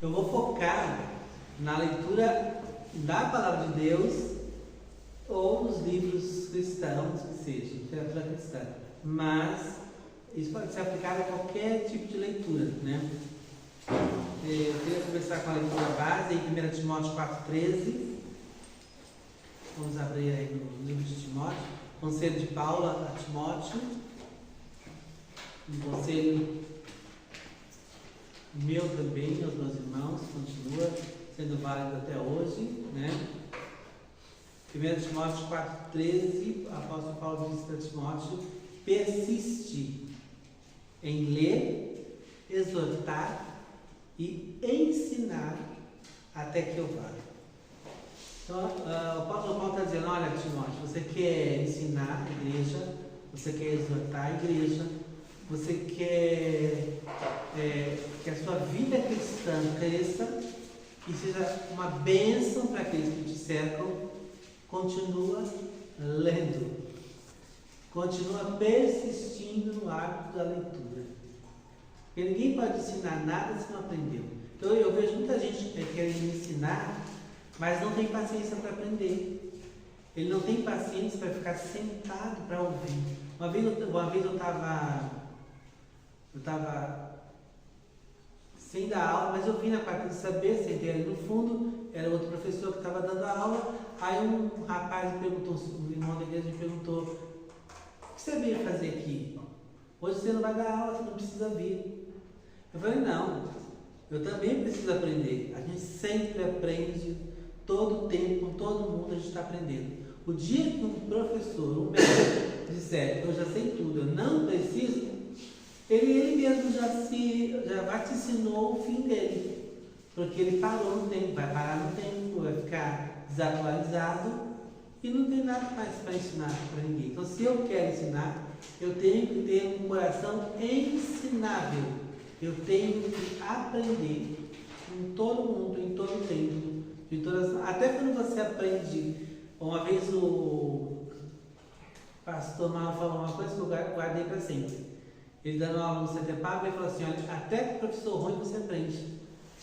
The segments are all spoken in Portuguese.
eu vou focar na leitura da Palavra de Deus ou nos livros cristãos, que seja, literatura cristã. Mas isso pode ser aplicado a qualquer tipo de leitura, né? Eu queria começar com a leitura base em 1 Timóteo 4,13. Vamos abrir aí no livro de Timóteo. Conselho de Paulo a Timóteo. Um conselho meu também, aos meus irmãos, continua sendo válido até hoje, né? 1 Timóteo 4,13, o apóstolo Paulo diz para Timóteo: persiste em ler, exortar e ensinar até que eu vá. Então, o apóstolo Paulo está dizendo: olha, Timóteo, você quer ensinar a igreja, você quer exortar a igreja, você quer que a sua vida cristã cresça e seja uma bênção para aqueles que te cercam. Continua lendo, continua persistindo no hábito da leitura, porque ninguém pode ensinar nada se não aprendeu. Então eu vejo muita gente querendo ensinar, mas não tem paciência para aprender. Ele não tem paciência para ficar sentado para ouvir. Uma vez eu estava sem dar aula, mas eu vim na parte de saber, sentei ali no fundo, era outro professor que estava dando a aula. Aí um rapaz me perguntou, um irmão da igreja me perguntou: o que você veio fazer aqui? Hoje você não vai dar aula, você não precisa vir. Eu falei: não, eu também preciso aprender. A gente sempre aprende, todo o tempo, com todo mundo a gente está aprendendo. O dia que um professor, um médico, disser que eu já sei tudo, eu não preciso, ele mesmo já vaticinou o fim dele, porque ele parou no tempo, vai parar no tempo, vai ficar desatualizado e não tem nada mais para ensinar para ninguém. Então, se eu quero ensinar, eu tenho que ter um coração ensinável, eu tenho que aprender em todo mundo, em todo tempo, até quando você aprende. Uma vez o pastor Mal falou uma coisa que eu guardei para sempre. Ele dando aula no CETEPAG, ele falou assim: olha, até com professor ruim você aprende.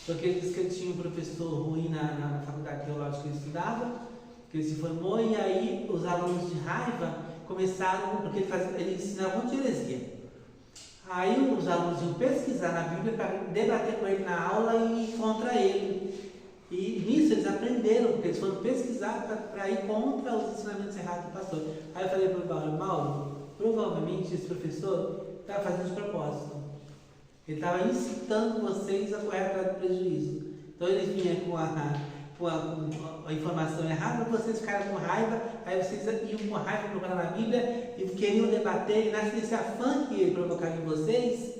Porque ele disse que ele tinha um professor ruim na faculdade teológica que ele estudava, que ele se formou, e aí os alunos de raiva começaram, porque ele ensinava um monte de heresia. Aí os alunos iam pesquisar na Bíblia para debater com ele na aula e ir contra ele. E nisso eles aprenderam, porque eles foram pesquisar para ir contra os ensinamentos errados do pastor. Aí eu falei para o Paulo: Mauro, provavelmente esse professor estava fazendo de propósito. Ele estava incitando vocês a correr atrás do prejuízo. Então ele vinha com a informação errada, vocês ficaram com raiva, aí vocês iam com raiva procurar na Bíblia e queriam debater, e nesse afã que ele provocava em vocês,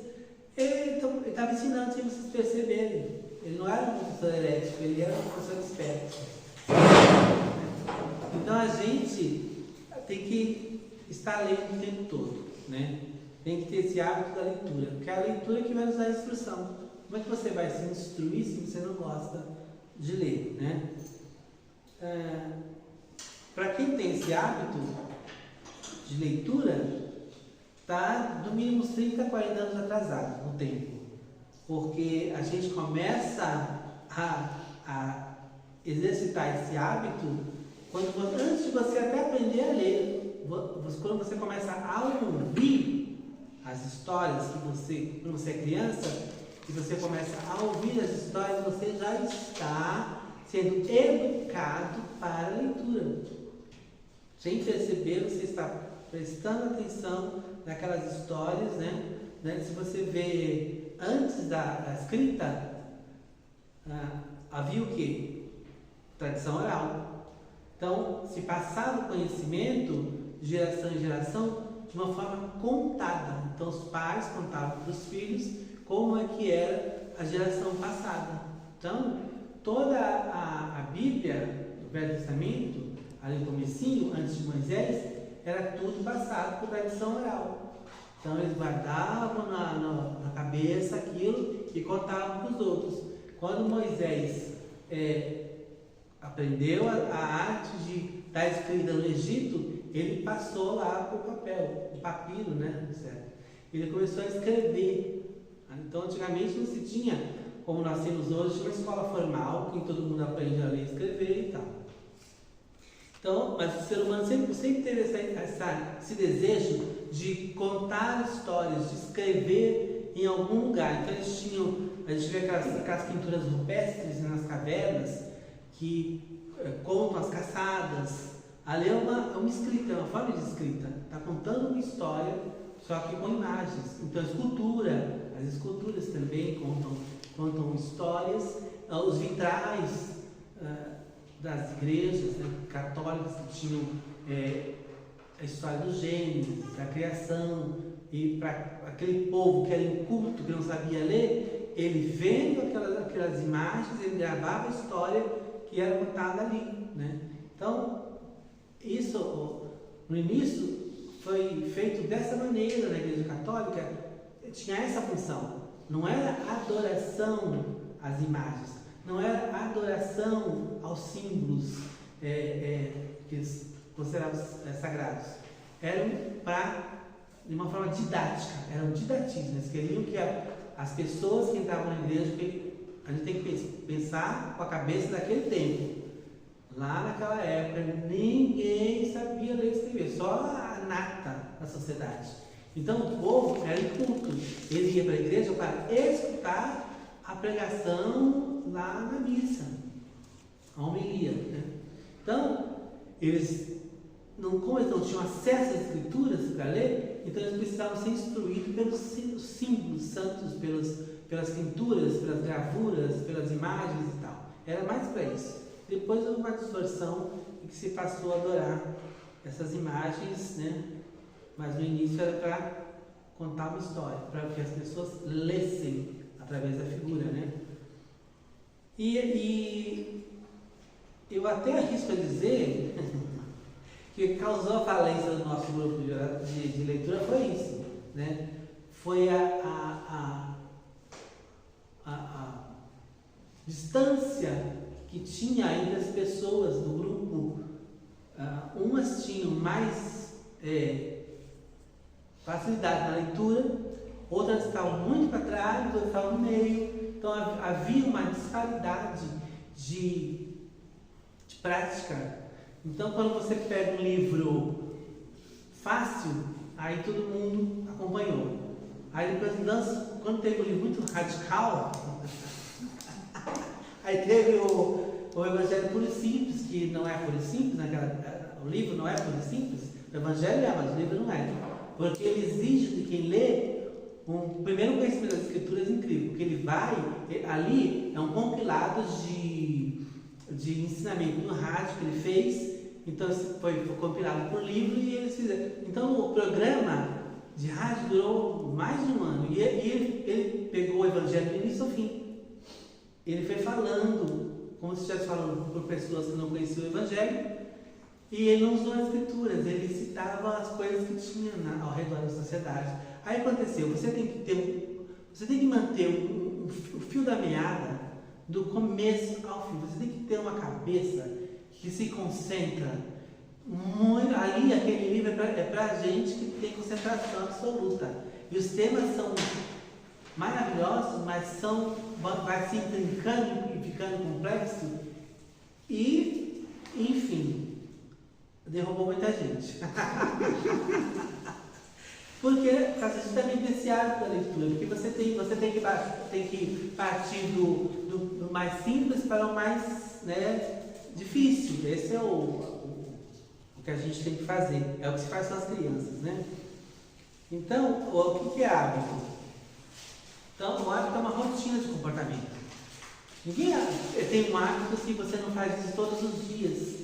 ele estava ensinando sem vocês perceberem. Ele não era um professor herético, ele era um professor esperto. Então a gente tem que estar lendo o tempo todo, né? Tem que ter esse hábito da leitura, porque é a leitura que vai nos dar a instrução. Como é que você vai se instruir se você não gosta de ler, né? Para quem tem esse hábito de leitura, está no mínimo uns 30, 40 anos atrasado no tempo. Porque a gente começa a exercitar esse hábito antes de você até aprender a ler. Quando você começa a ouvir as histórias quando você é criança, e você começa a ouvir as histórias, você já está sendo educado para a leitura. Sem perceber, você está prestando atenção naquelas histórias, né? Se você vê antes da escrita, havia o quê? Tradição oral. Então, se passava o conhecimento de geração em geração de uma forma contada. Então, os pais contavam para os filhos como é que era a geração passada. Então, toda a Bíblia do Velho Testamento, ali no comecinho, antes de Moisés, era tudo passado por tradição oral. Então eles guardavam na cabeça aquilo e contavam para os outros. Quando Moisés aprendeu a arte de dar escrita no Egito, ele passou lá para o papel, o papiro, né? Ele começou a escrever. Então antigamente não se tinha como nós temos hoje, uma escola formal, que todo mundo aprende a ler e escrever e tal. Então, mas o ser humano sempre teve esse desejo de contar histórias, de escrever em algum lugar. Então eles tinham, a gente vê aquelas pinturas rupestres nas cavernas que contam as caçadas. Ali é uma escrita, é uma forma de escrita. Está contando uma história, só que com imagens. Então as esculturas também contam histórias. Os vitrais das igrejas, né, católicas, que tinham a história dos Gênesis, da criação, e para aquele povo que era inculto, que não sabia ler, ele vendo aquelas imagens, ele gravava a história que era contada ali, né? Então, isso no início foi feito dessa maneira na Igreja Católica, tinha essa função, não era adoração às imagens, não era adoração aos símbolos que eles consideravam sagrados, eram de uma forma didática, eram didatismo. Eles queriam que as pessoas que entravam na igreja, a gente tem que pensar com a cabeça daquele tempo. Lá naquela época, ninguém sabia ler e escrever, só a nata da sociedade. Então o povo era inculto, ele ia para a igreja para escutar a pregação lá na missa, a homilia, né? Então, como eles não tinham acesso às escrituras para ler, então eles precisavam ser instruídos pelos símbolos santos, pelas pinturas, pelas gravuras, pelas imagens e tal. Era mais para isso. Depois houve uma distorção em que se passou a adorar essas imagens, né? Mas no início era para contar uma história, para que as pessoas lessem através da figura, né? E eu até arrisco a dizer que causou a falência do nosso grupo de leitura foi isso, né? Foi a distância que tinha entre as pessoas do grupo. Umas tinham mais facilidade na leitura, outras estavam muito para trás, outras estavam no meio. Então havia uma disparidade de prática. Então, quando você pega um livro fácil, aí todo mundo acompanhou. Aí depois, quando teve um livro muito radical, aí teve o Evangelho Puro e Simples, que não é puro e simples, o livro não é puro e simples, o Evangelho é, mas o livro não é. Porque ele exige de quem lê um primeiro conhecimento das Escrituras incrível, porque ali é um compilado de ensinamento no rádio que ele fez. Então foi compilado por livro e eles fizeram. Então o programa de rádio durou mais de um ano e ele pegou o Evangelho do início ao fim. Ele foi falando, como se estivesse falando por pessoas que não conheciam o Evangelho, e ele não usou as escrituras, ele citava as coisas que tinha ao redor da sociedade. Aí aconteceu, você tem que manter o fio da meada do começo ao fim. Você tem que ter uma cabeça que se concentra muito. Ali, aquele livro é para gente que tem concentração absoluta. E os temas são maravilhosos, mas vai se intrincando e ficando complexo. E, enfim, derrubou muita gente. Porque está justamente esse hábito da leitura, porque você tem que partir do mais simples para o mais, né, difícil. Esse é o que a gente tem que fazer, é o que se faz com as crianças, né? Então, o que é hábito? Então, o hábito é uma rotina de comportamento. Ninguém tem um hábito se você não faz isso todos os dias,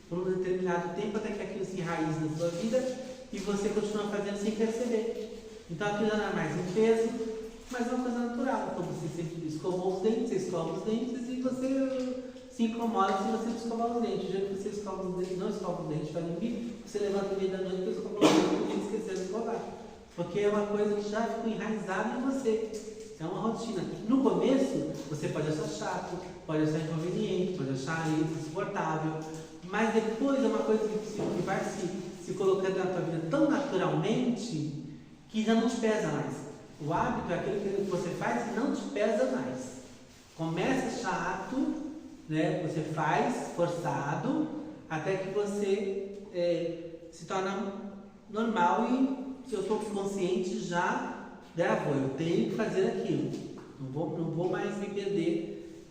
por um determinado tempo, até que aquilo se enraize na sua vida e você continua fazendo sem perceber. Então aquilo não é mais um peso, mas é uma coisa natural. Como você sempre escovou os dentes, você escova os dentes e você se incomoda se você não escovar os dentes. O dia que você escova os dentes, não escova os dentes para dormir, você levanta no meio da noite e escova os dentes e esqueceu de escovar. Porque é uma coisa que já ficou enraizada em você. É uma rotina. No começo, você pode achar chato, pode achar inconveniente, pode achar insuportável, mas depois é uma coisa que vai se colocando na tua vida tão naturalmente que já não te pesa mais. O hábito é aquilo que você faz e não te pesa mais. Começa chato, né? Você faz forçado, até que você se torna normal e se eu estou consciente já gravou, eu tenho que fazer aquilo, não vou mais me perder.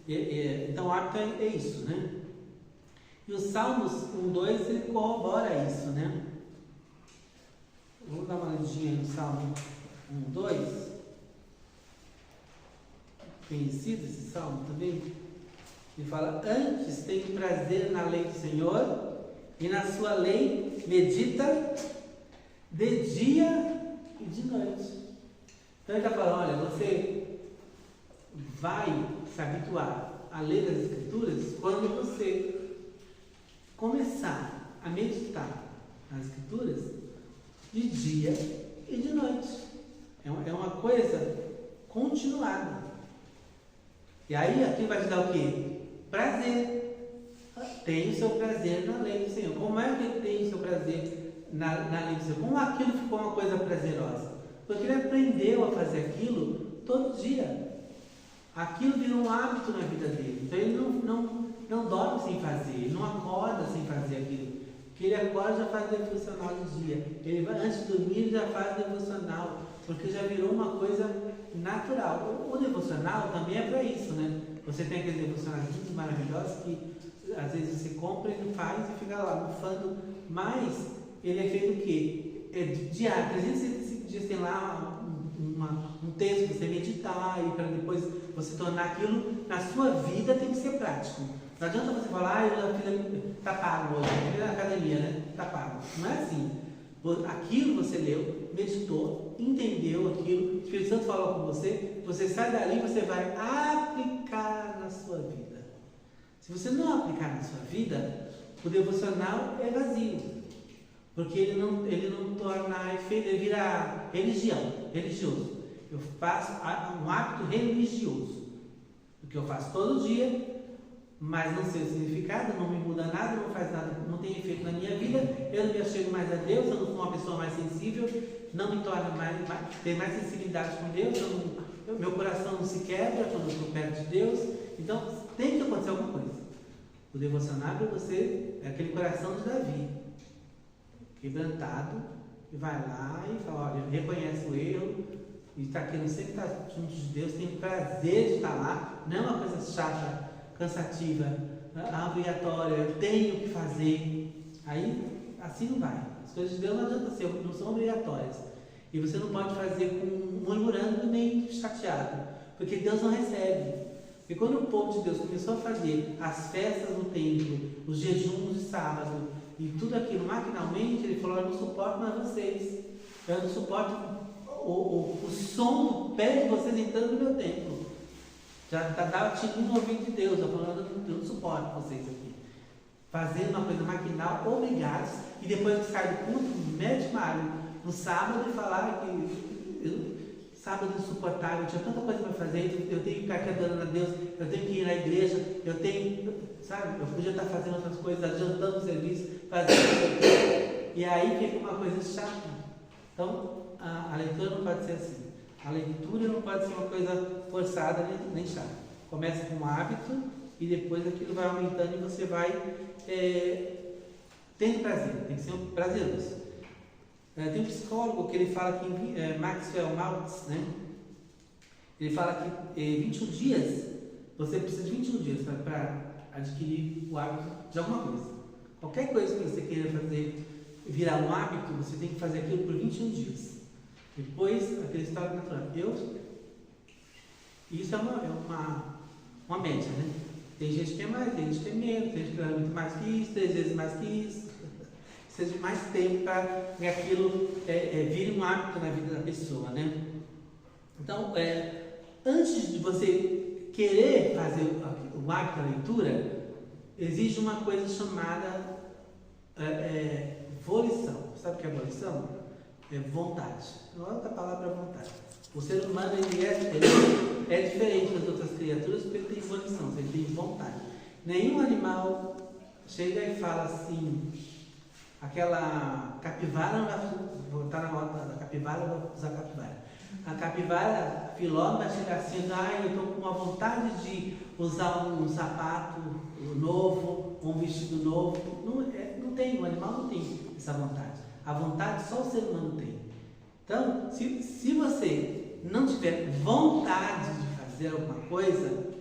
Então o hábito é isso, né? E os Salmos 1:2 ele corrobora isso, né? Vamos dar uma olhadinha no Salmo 1:2. Conhecido esse salmo também? Ele fala: antes tenho prazer na lei do Senhor, e na sua lei medita de dia e de noite. Então ele está falando: olha, você vai se habituar a ler as Escrituras quando você começar a meditar nas Escrituras de dia e de noite. É uma coisa continuada. E aí aqui vai te dar o quê? Prazer. Tem o seu prazer na lei do Senhor. Como é que ele tem o seu prazer na lei do Senhor? Como aquilo ficou uma coisa prazerosa? Porque ele aprendeu a fazer aquilo todo dia. Aquilo virou um hábito na vida dele. Então ele não dorme sem fazer, ele não acorda sem fazer aquilo. Porque ele acorda e já faz devocional no dia. Ele vai, antes de dormir, ele já faz devocional. Porque já virou uma coisa natural. O devocional também é para isso, né? Você tem aqueles devocionais muito maravilhosos que às vezes você compra e não faz e fica lá bufando, mas ele é feito o quê? É diário, 365 dias tem lá um texto para você meditar e para depois você tornar aquilo na sua vida. Tem que ser prático. Não adianta você falar: está pago hoje, eu fiz na academia, né? Está pago. Não é assim. Aquilo você leu, meditou, entendeu aquilo, o Espírito Santo falou com você, você sai dali e você vai aplicar na sua vida. Se você não aplicar na sua vida, o devocional é vazio, porque ele não torna efeito, ele vira religioso. Eu faço um hábito religioso, porque eu faço todo dia, mas não sei o significado, não me muda nada, não faz nada, não tem efeito na minha vida, eu não me achego mais a Deus, eu não sou uma pessoa mais sensível, não me torna ter mais sensibilidade com Deus, meu coração não se quebra quando eu estou perto de Deus. Então tem que acontecer alguma coisa. O devocional para você é aquele coração de Davi, quebrantado, que vai lá e fala: olha, reconhece o erro, e está querendo sempre estar junto de Deus, tem prazer de estar lá, não é uma coisa chata, cansativa, obrigatória, eu tenho que fazer. Aí, assim não vai. As coisas de Deus não adianta ser, não são obrigatórias. E você não pode fazer murmurando nem chateado, porque Deus não recebe. E quando o povo de Deus começou a fazer as festas no templo, os jejuns de sábado e tudo aquilo maquinalmente, ele falou: eu não suporto mais vocês. Eu não suporto o som do pé de vocês entrando no meu templo. Já dava tirinho no ouvido de Deus. Eu falando: eu não suporto vocês aqui. Fazendo uma coisa maquinal, obrigados, e depois que sai do culto, mete malho no sábado e falar que sábado insuportável, eu tinha tanta coisa para fazer, eu tenho que ficar aqui adorando a Deus, eu tenho que ir na igreja, eu podia estar fazendo outras coisas, adiantando o serviço, fazendo. E aí fica uma coisa chata. Então, a leitura não pode ser assim. A leitura não pode ser uma coisa forçada nem chata. Começa com um hábito e depois aquilo vai aumentando e você vai tendo prazer. Tem que ser prazeroso. Tem um psicólogo que ele fala que Maxwell Maltz, né? Ele fala que 21 dias, você precisa de 21 dias para adquirir o hábito de alguma coisa. Qualquer coisa que você queira fazer virar um hábito, você tem que fazer aquilo por 21 dias. Depois, aquele estado natural. Isso é uma média, né? Tem gente que é mais, tem gente que é menos, tem gente que é muito mais que isso, 3 vezes mais que isso. Precisa de mais tempo para que aquilo vire um hábito na vida da pessoa, né? Então, antes de você querer fazer o hábito da leitura, existe uma coisa chamada volição. Sabe o que é volição? É vontade. Outra palavra é vontade. O ser humano ele é diferente das outras criaturas porque ele tem volição, ele tem vontade. Nenhum animal chega e fala assim: aquela capivara não vai voltar na roda da capivara, vou usar capivara. A capivara filó vai chegar assim, eu estou com uma vontade de usar um sapato novo, um vestido novo. Não tem, o animal não tem essa vontade. A vontade só o ser humano tem. Então, se você não tiver vontade de fazer alguma coisa,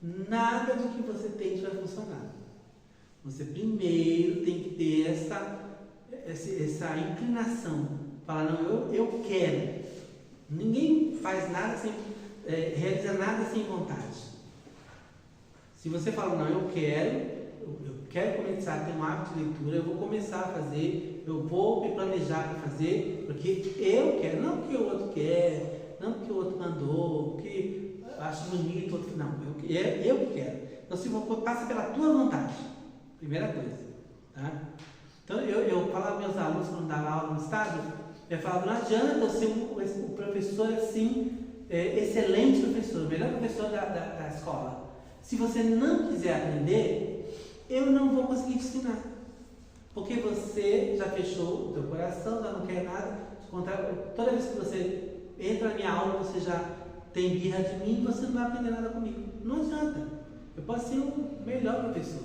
nada do que você tente vai funcionar. Você primeiro tem que ter essa inclinação. Falar, não, eu quero. Ninguém faz nada realiza nada sem vontade. Se você fala, não, eu quero começar a ter um hábito de leitura, eu vou começar a fazer, eu vou me planejar para fazer, porque eu quero, não porque o outro quer, não porque o outro mandou, porque acho bonito, outro não, eu quero. Então, se passa pela tua vontade, primeira coisa, tá? Então, eu falava para meus alunos quando dava aula no estado, eu falava, não adianta eu ser um professor assim, excelente professor, o melhor professor da escola. Se você não quiser aprender, eu não vou conseguir te ensinar. Porque você já fechou o teu coração, já não quer nada. Toda vez que você entra na minha aula, você já tem birra de mim, você não vai aprender nada comigo. Não adianta. Eu posso ser o melhor professor.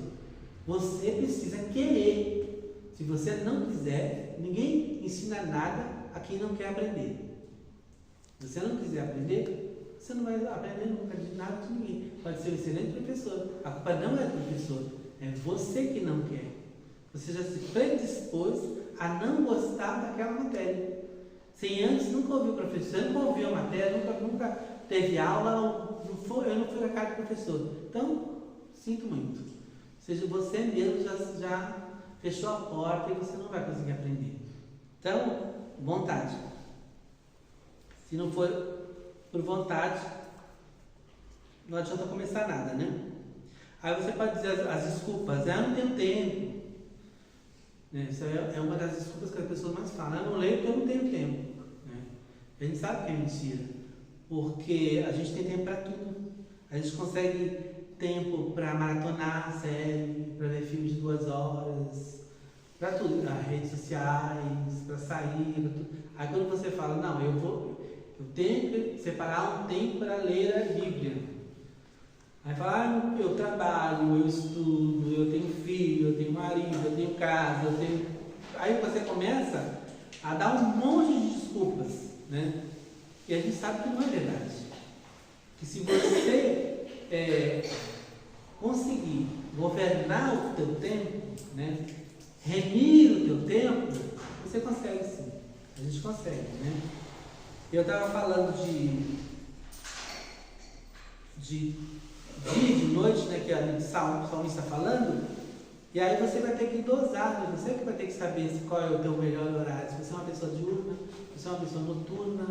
Você precisa querer. Se você não quiser, ninguém ensina nada a quem não quer aprender. Se você não quiser aprender, você não vai aprender nunca de nada de ninguém. Pode ser um excelente professor. A culpa não é do professor, é você que não quer. Você já se predispôs a não gostar daquela matéria. Sem antes nunca ouviu o professor, nunca ouviu a matéria, nunca teve aula, eu não fui na casa do professor. Então, sinto muito. Ou seja, você mesmo já fechou a porta e você não vai conseguir aprender. Então, vontade. Se não for por vontade, não adianta começar nada, né? Aí você pode dizer as desculpas, eu não tenho tempo. Isso é uma das desculpas que as pessoas mais falam, eu não leio porque eu não tenho tempo. A gente sabe que é mentira, porque a gente tem tempo para tudo. A gente consegue tempo para maratonar a série, para ver filmes de 2 horas, para tudo, para redes sociais, para sair, pra tudo. Aí quando você fala, não, eu tenho que separar um tempo para ler a Bíblia. Aí fala, eu trabalho, eu estudo, eu tenho filho, eu tenho marido, eu tenho casa, eu tenho... Aí você começa a dar um monte de desculpas, né? E a gente sabe que não é verdade. Que se você conseguir governar o teu tempo, né? Remir o teu tempo, você consegue sim. A gente consegue, né? Eu estava falando de dia e de noite, né, que a salmista está falando, e aí você vai ter que dosar, né? Você que vai ter que saber qual é o teu melhor horário, se você é uma pessoa diurna, se você é uma pessoa noturna,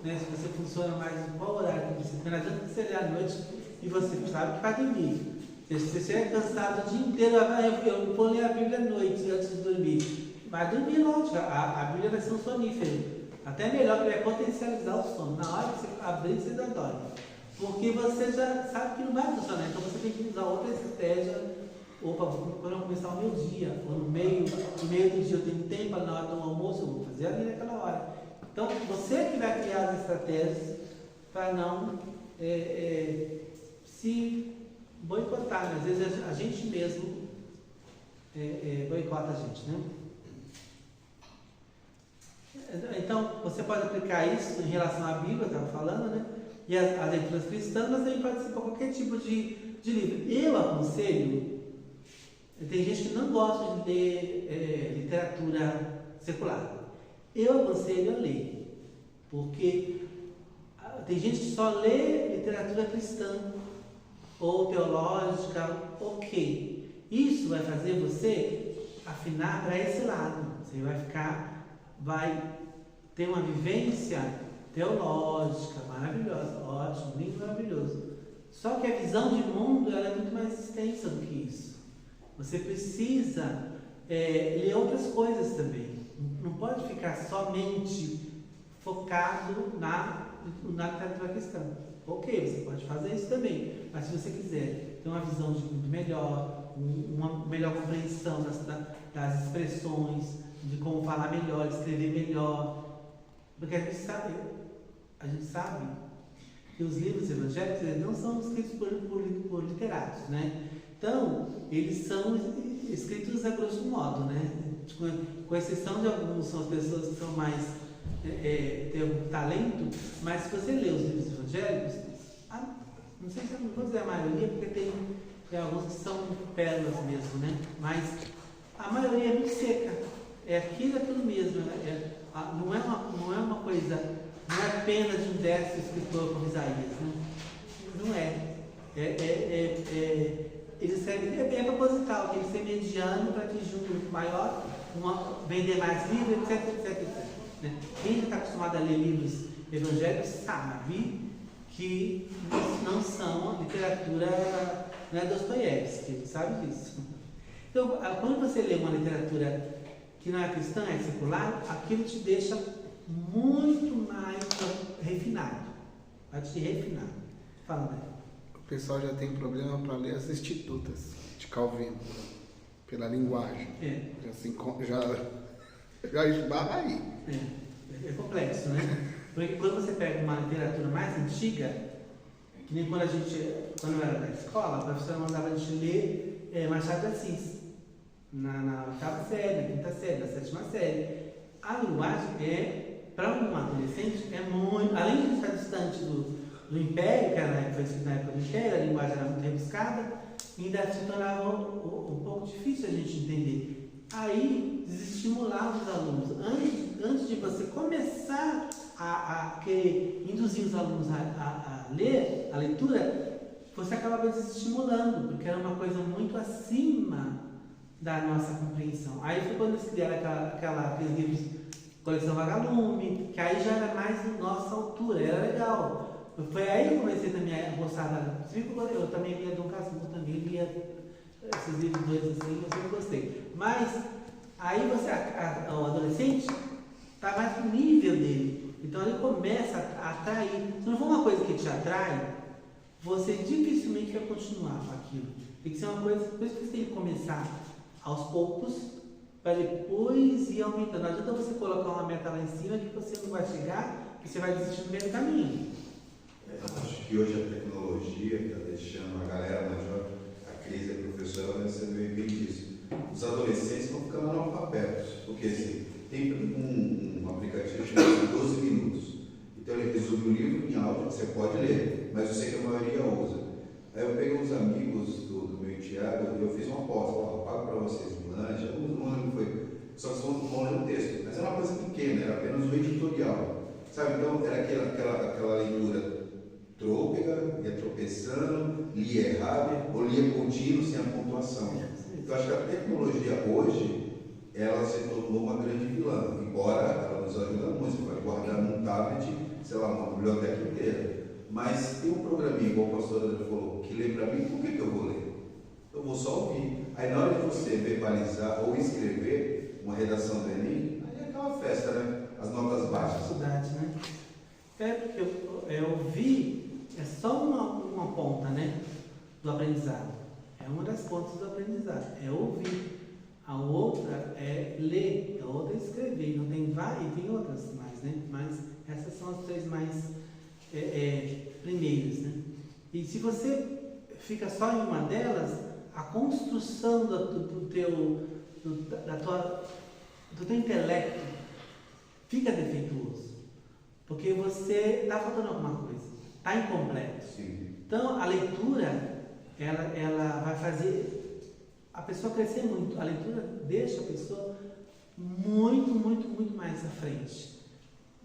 né, se você funciona mais em qual horário que você tem. Não adianta você ler à noite e você sabe que vai dormir. Se você é cansado o dia inteiro, eu vou ler a Bíblia à noite antes de dormir. Vai dormir longe, a Bíblia vai ser um sonífero. Até melhor, que vai potencializar o sono. Na hora que você abrir, você já dorme. Porque você já sabe que não vai funcionar. Então você tem que usar outra estratégia. Opa, quando eu começar o meu dia, ou no meio do dia eu tenho tempo na hora do almoço, eu vou fazer ali naquela hora. Então você que vai criar as estratégias para não se boicotar. Às vezes a gente mesmo boicota a gente, né? Então, você pode aplicar isso em relação à Bíblia, eu estava falando, né? E as leituras cristãs, mas também pode ser para qualquer tipo de livro. Eu aconselho, tem gente que não gosta de ler literatura secular. Eu aconselho a ler, porque tem gente que só lê literatura cristã ou teológica, ok. Isso vai fazer você afinar para esse lado. Você vai ter uma vivência teológica maravilhosa, ótimo, lindo, maravilhoso. Só que a visão de mundo ela é muito mais extensa do que isso. Você precisa ler outras coisas também. Não pode ficar somente focado na literatura cristã. Ok, você pode fazer isso também, mas se você quiser ter uma visão de mundo melhor, uma melhor compreensão das expressões, de como falar melhor, escrever melhor, porque a a gente sabe que os livros evangélicos eles não são escritos por literatos, né? Então, eles são escritos a grosso modo, né? Com exceção de alguns, são as pessoas que são mais, têm algum talento, mas se você lê os livros evangélicos, não sei se eu não vou dizer a maioria, porque tem alguns que são pérolas mesmo, né? Mas a maioria é muito seca, é aquilo mesmo, né? Não é uma coisa, não é apenas de um destro escritor como Isaías, né? Não é. Ele serve, é proposital, tem que ser mediano para atingir um grupo maior, vender mais livros, etc. Né? Quem está acostumado a ler livros evangélicos sabe que não são literatura, não é Dostoiévski, sabe disso. Então, quando você lê uma literatura que não é cristã, é secular, aquilo te deixa muito mais refinado, vai te refinar. Fala, né? O pessoal já tem problema para ler as Institutas de Calvino, pela linguagem. Já esbarra aí. É complexo, né? Porque quando você pega uma literatura mais antiga, que nem quando eu era da escola, a professora mandava a gente ler Machado de Assis, na 8ª série, na 5ª série, na 7ª série. A linguagem para um adolescente, muito, além de estar distante do Império, que foi escrito na época do Império, a linguagem era muito rebuscada, ainda se tornava um pouco difícil a gente entender. Aí, desestimular os alunos. Antes de você começar a querer induzir os alunos a ler, a leitura, você acabava desestimulando, porque era uma coisa muito acima da nossa compreensão. Aí foi quando eles criaram aqueles livros, Coleção Vagalume, que aí já era mais da nossa altura, era legal. Foi aí que eu comecei também a gostar da... Eu também lia Dom Casmurro, também lia esses livros dois assim, eu sempre gostei. Mas aí o adolescente está mais no nível dele. Então ele começa a atrair. Se não for uma coisa que te atrai, você dificilmente vai continuar com aquilo. Tem que ser uma coisa, por isso que você tem que começar aos poucos, para depois ir aumentando. Não adianta você colocar uma meta lá em cima que você não vai chegar, que você vai desistir no meio do caminho. Acho que hoje a tecnologia está deixando a galera maior, a crise da professora vai ser meio bem disso. Os adolescentes estão ficando analfabetos, porque assim, tem um aplicativo chamado 12 minutos. Então ele resume o livro em áudio, que você pode ler, mas eu sei que a maioria usa. Aí eu peguei uns amigos do meu enteado e eu fiz uma aposta, eu pago para vocês um lanche, alguns não foi, só que vão ler o texto. Mas era uma coisa pequena, era apenas um editorial. Sabe, então era aquela leitura trôpega, ia tropeçando, lia errado, ou lia contínuo sem a pontuação. Então acho que a tecnologia hoje, ela se tornou uma grande vilã, embora ela nos ajuda muito, você pode guardar num tablet, sei lá, uma biblioteca inteira. Mas tem um programinha, igual o pastor André falou, que lê para mim, por que eu vou ler? Eu vou só ouvir. Aí na hora de você verbalizar ou escrever uma redação do Enem, aí é aquela festa, né? As notas baixas. Dificuldade, né? Porque ouvir é só uma ponta, né? Do aprendizado. É uma das pontas do aprendizado. É ouvir. A outra é ler, a outra é escrever. Não tem várias, e tem outras mais, né? Mas essas são as três mais primeiras, né? E se você fica só em uma delas, a construção do teu intelecto fica defeituoso, porque você está faltando alguma coisa, está incompleto. Sim. Então a leitura ela vai fazer a pessoa crescer muito. A leitura deixa a pessoa muito mais à frente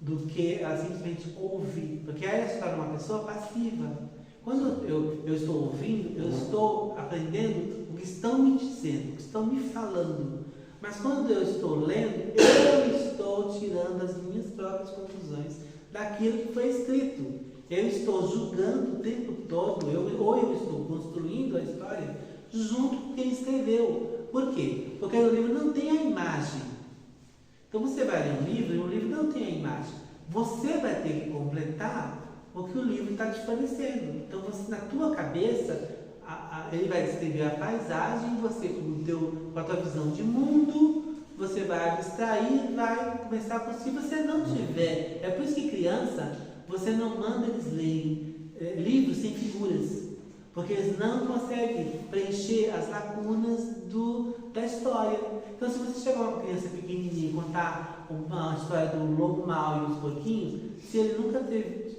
do que ela simplesmente ouvir, porque aí ela se torna uma pessoa passiva. Quando eu estou ouvindo, eu estou aprendendo o que estão me dizendo, o que estão me falando. Mas quando eu estou lendo, eu estou tirando as minhas próprias conclusões daquilo que foi escrito. Eu estou julgando o tempo todo, ou eu estou construindo a história junto com quem escreveu. Por quê? Porque o livro não tem a imagem. Então você vai ler um livro e o livro não tem a imagem. Você vai ter que completar o que o livro está te fornecendo. Então você, na tua cabeça, ele vai descrever a paisagem, você com a tua visão de mundo, você vai abstrair, vai começar por si. Se você não tiver, é por isso que criança você não manda eles lerem livros sem figuras, porque eles não conseguem preencher as lacunas da história. Então, se você chegar uma criança pequenininha e contar uma história do lobo mau e os porquinhos, se ele nunca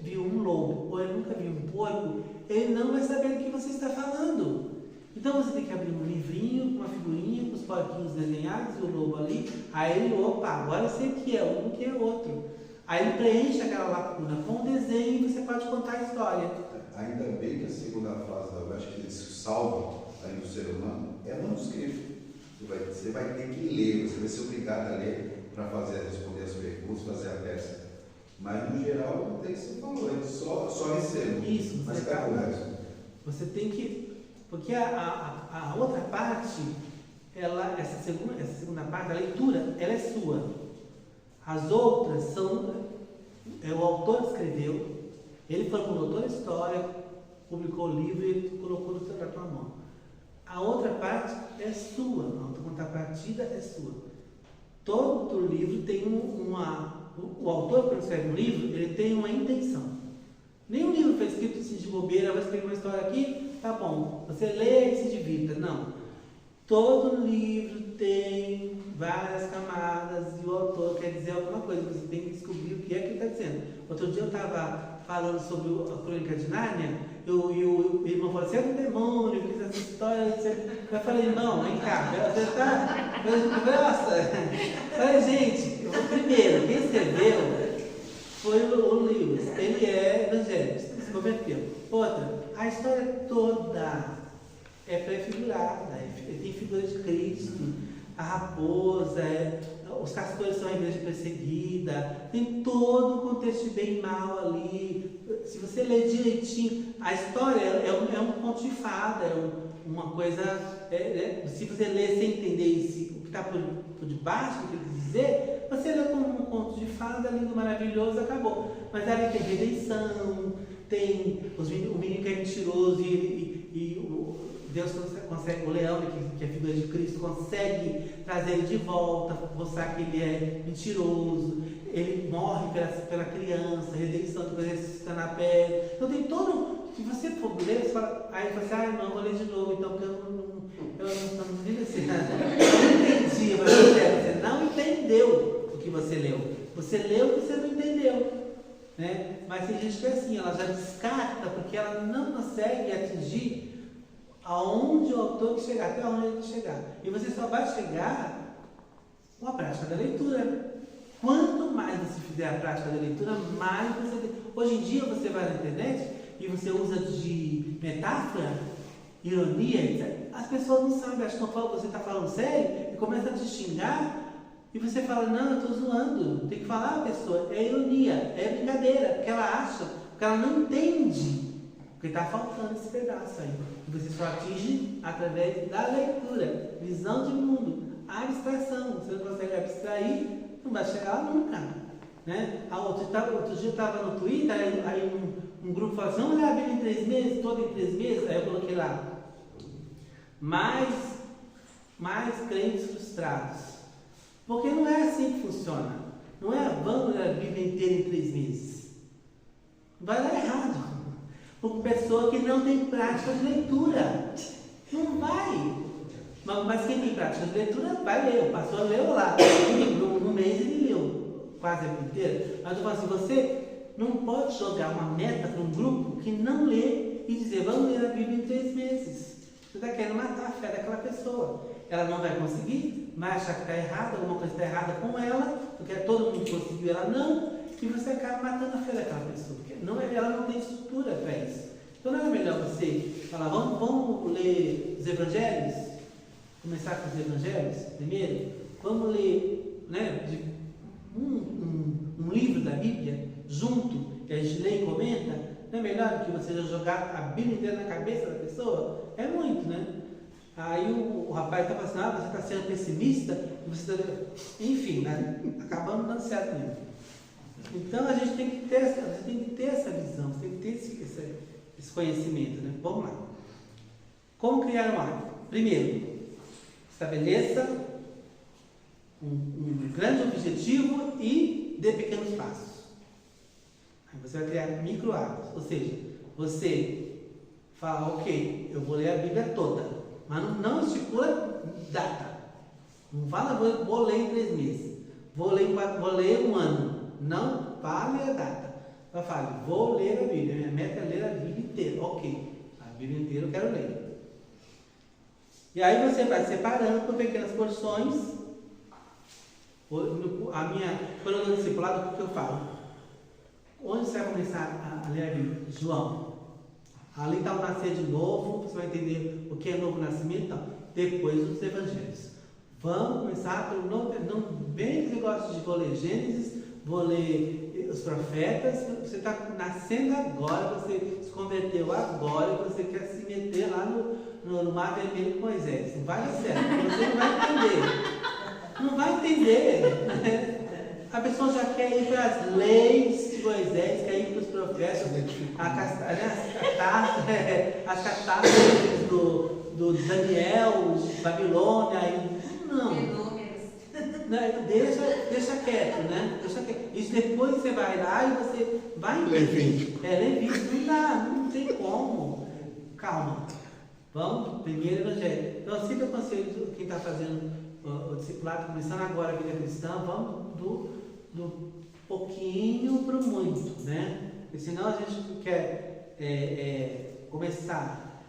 viu um lobo ou ele nunca viu um porco, ele não vai saber do que você está falando. Então você tem que abrir um livrinho com uma figurinha, com os porquinhos desenhados e o lobo ali. Aí ele, opa, agora eu sei o que é um, que é outro. Aí ele preenche aquela lacuna com o desenho e você pode contar a história. Ainda bem que a segunda fase da UESC, que eles salvam aí do ser humano, é manuscrito. Você vai ter que ler, você vai ser obrigado a ler para responder as perguntas, fazer a peça. Mas no geral não tem que ser falou, é só recebo. Isso, mas você tem que. Porque a outra parte, essa segunda parte, a leitura, ela é sua. As outras são. O autor escreveu, ele foi promotor de história, publicou o livro e colocou na tua mão. A outra parte é sua, a contrapartida é sua. Todo livro tem o autor, quando escreve um livro, ele tem uma intenção. Nenhum livro foi escrito assim de bobeira, vai escrever uma história aqui, tá bom, você lê e se divirta. Não. Todo livro tem várias camadas e o autor quer dizer alguma coisa, você tem que descobrir o que é que ele está dizendo. Outro dia eu estava falando sobre a Crônica de Nárnia, e o irmão falou, você é um demônio, fiz essa história. Eu falei, irmão, vem cá, você está. Nossa! Falei, gente, primeiro, quem escreveu foi o Lewis, ele é evangélico, se converteu. Outra, a história toda é prefigurada, tem figura de Cristo, a raposa, os castores são a igreja perseguida, tem todo um contexto de bem e mal ali. Se você ler direitinho, a história é um conto de fada, uma coisa. Se você ler sem entender o que está por debaixo, o que ele quer dizer, você lê como um conto de fada, lindo, maravilhoso, acabou. Mas ali tem redenção, tem o menino que é mentiroso e Deus consegue, o leão, que é a figura de Cristo, consegue trazer ele de volta, mostrar que ele é mentiroso, ele morre pela criança, redenção, depois ele ressuscita na pedra. Então tem todo. Se você for ler, você fala, aí você fala, não, vou ler de novo, então, porque eu não vi assim, eu não entendi, mas você não entendeu o que você leu. Você leu o que você não entendeu. Né? Mas tem gente que é assim, ela já descarta porque ela não consegue atingir aonde o autor quer chegar, até onde ele quer chegar. E você só vai chegar com a prática da leitura. Quanto mais você fizer a prática da leitura, mais você... Hoje em dia você vai na internet e você usa de metáfora, ironia, etc. As pessoas não sabem, acham que você está falando sério e começam a te xingar e você fala, não, eu estou zoando. Tem que falar a pessoa, é ironia, é brincadeira, porque ela acha, porque ela não entende. Porque está faltando esse pedaço aí. E você só atinge através da leitura, visão de mundo, abstração. Você não consegue abstrair, não vai chegar lá nunca. Né? Outro dia eu estava no Twitter, aí um grupo falou assim, vamos ler a Bíblia em 3 meses, toda em 3 meses. Aí eu coloquei lá, mais crentes frustrados. Porque não é assim que funciona. Não é vamos ler a Bíblia inteira em 3 meses. Vai dar errado. Por pessoa que não tem prática de leitura. Não vai. Mas quem tem prática de leitura vai ler. O pastor leu lá. No mês ele leu quase a Bíblia inteira. Mas eu falo assim, você não pode jogar uma meta para um grupo que não lê e dizer, vamos ler a Bíblia em 3 meses. Você está querendo matar a fé daquela pessoa. Ela não vai conseguir, vai achar que está errado, alguma coisa está errada com ela, porque todo mundo conseguiu, ela não. E você acaba matando a fé daquela pessoa, porque ela não tem estrutura para isso. Então não é melhor você falar, vamos ler os evangelhos? Começar com os evangelhos primeiro? Vamos ler, né, um livro da Bíblia junto, que a gente lê e comenta? Não é melhor do que você jogar a Bíblia inteira na cabeça da pessoa? É muito, né? Aí o rapaz estava assim, você está sendo pessimista? Você tá... Enfim, né? Acabando dando certo mesmo. Então a gente tem que ter essa visão, você tem que ter esse conhecimento, né? Vamos lá. Como criar um hábito? Primeiro, estabeleça um grande objetivo e dê pequenos passos. Você vai criar micro hábitos, ou seja, você fala, ok, eu vou ler a Bíblia toda, mas não estipula data. Não fala, vou ler em 3 meses, vou ler 1 ano. Não fale a data. Só fale, vou ler a Bíblia. Minha meta é ler a Bíblia inteira. Ok, a Bíblia inteira eu quero ler. E aí você vai separando por pequenas porções. Quando eu dou discipulado, o que eu falo? Onde você vai começar a ler a Bíblia? João. Ali está o nascer de novo, você vai entender o que é novo nascimento. Então, depois os evangelhos. Vamos começar pelo novo. Não vem que você gosta de vou ler Gênesis, vou ler os profetas. Você está nascendo agora, você se converteu agora, você quer se meter lá no mar vermelho com Moisés. Não vai dar certo, você não vai entender. Não vai entender. A pessoa já quer ir para as leis de Moisés, quer ir para os profetas, as catástrofes do Daniel, Babilônia. Não. Deixa quieto, né? Deixa quieto. Isso depois você vai lá e você vai entender. Levítico. Não dá, não tem como. Calma. Vamos, primeiro evangelho. Então, eu sempre aconselho quem está fazendo o discipulado, começando agora a vida cristã, vamos do pouquinho para o muito, né? Porque senão a gente quer começar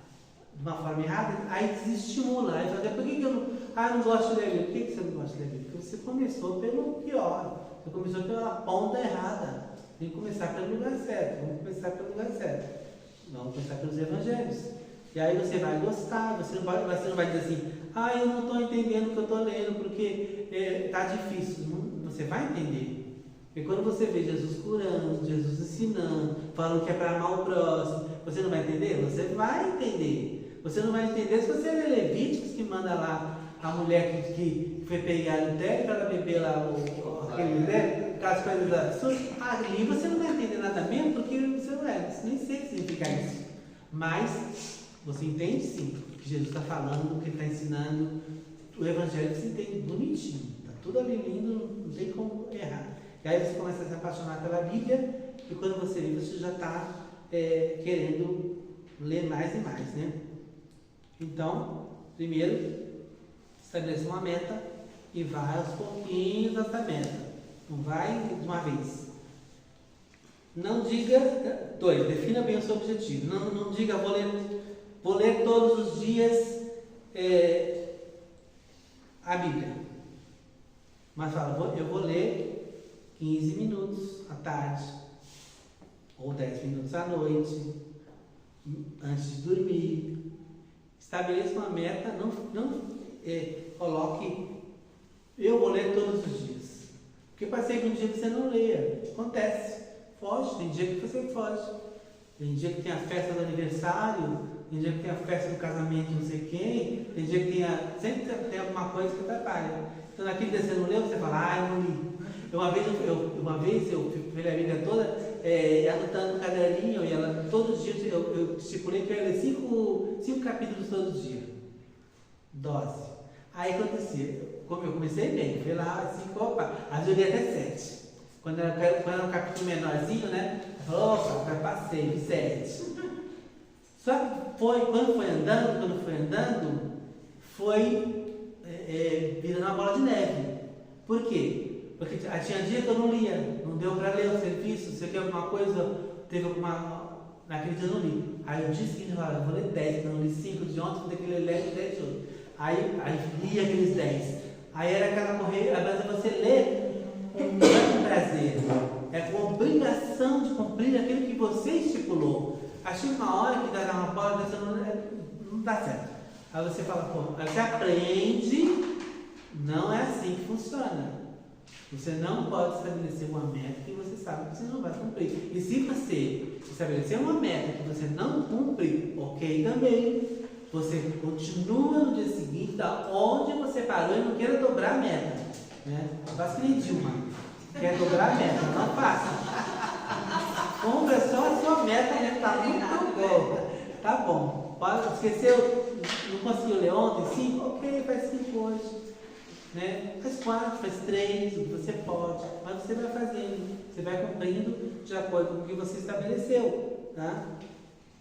de uma forma errada, aí desestimula. Aí fala, por que eu não gosto de ler Bíblia? Por que você não gosta de ler Bíblia? Porque você começou pelo pior, você começou pela ponta errada. Tem que começar pelo lugar certo. Vamos começar pelo lugar certo. Vamos começar pelos evangelhos. E aí você vai gostar, você não vai dizer assim, eu não estou entendendo o que eu estou lendo porque está difícil. Você vai entender. Porque quando você vê Jesus curando, Jesus ensinando, falando que é para amar o próximo, você não vai entender? Você vai entender. Você não vai entender se você ler Levíticos, que manda lá a mulher que foi pegar o teto para ela beber lá aquelas coisas absurdas. Ali você não vai entender nada mesmo, porque você não nem sei o que significa isso. Mas você entende sim o que Jesus está falando, o que ele está ensinando. O Evangelho você entende bonitinho. Está tudo ali lindo, não tem como errar. E aí você começa a se apaixonar pela Bíblia, e quando você lê, você já está querendo ler mais e mais, né? Então, primeiro, estabeleça uma meta e vai aos pouquinhos dessa meta. Não vai de uma vez. Não diga... 2. Defina bem o seu objetivo. Não diga, vou ler todos os dias a Bíblia. Mas fala, eu vou ler 15 minutos à tarde, ou 10 minutos à noite, antes de dormir. Estabeleça uma meta, não coloque, eu vou ler todos os dias. Porque pode ser que um dia você não leia. Acontece, foge, tem dia que você foge. Tem dia que tem a festa do aniversário, tem dia que tem a festa do casamento de não sei quem, tem dia que sempre tem alguma coisa que atrapalha. Então naquele dia você não leu, você fala, eu não li. Uma vez eu fui a Bíblia toda, anotando no caderninho, e ela, todos os dias eu estipulei que eu ia ler 5 capítulos todos os dias. Dose. Aí acontecia, como eu comecei bem, fui lá, 5, às vezes eu li até 7. Quando era um capítulo menorzinho, né? Eu falei, já passei, de 7. Só que quando foi andando, foi virando uma bola de neve. Por quê? Porque tinha dia que eu não lia, não deu para ler o serviço, se eu quer alguma coisa, teve alguma. Naquele dia eu não li. Aí o dia seguinte eu falava, eu vou ler 10, eu não li 5 de ontem, vou ter que ler 10 de hoje. Aí lia aqueles 10. Aí era aquela correria, mas você lê com grande prazer, com obrigação de cumprir aquilo que você estipulou. Achei uma hora que dá uma bola, não dá certo. Aí você fala, você aprende, não é assim que funciona. Você não pode estabelecer uma meta que você sabe que você não vai cumprir. E se você estabelecer uma meta que você não cumpre, ok também. Você continua no dia seguinte, da onde você parou e não queira dobrar a meta. Né? Faça que nem Dilma. Quer dobrar a meta, não faça. Cumpra só a sua meta, né? Tá muito bom. Tá bom. Esqueceu, não conseguiu ler ontem? 5? Ok, faz 5 hoje. né? Faz 4, faz 3, o que você pode, mas você vai fazendo, você vai cumprindo de acordo com o que você estabeleceu, tá?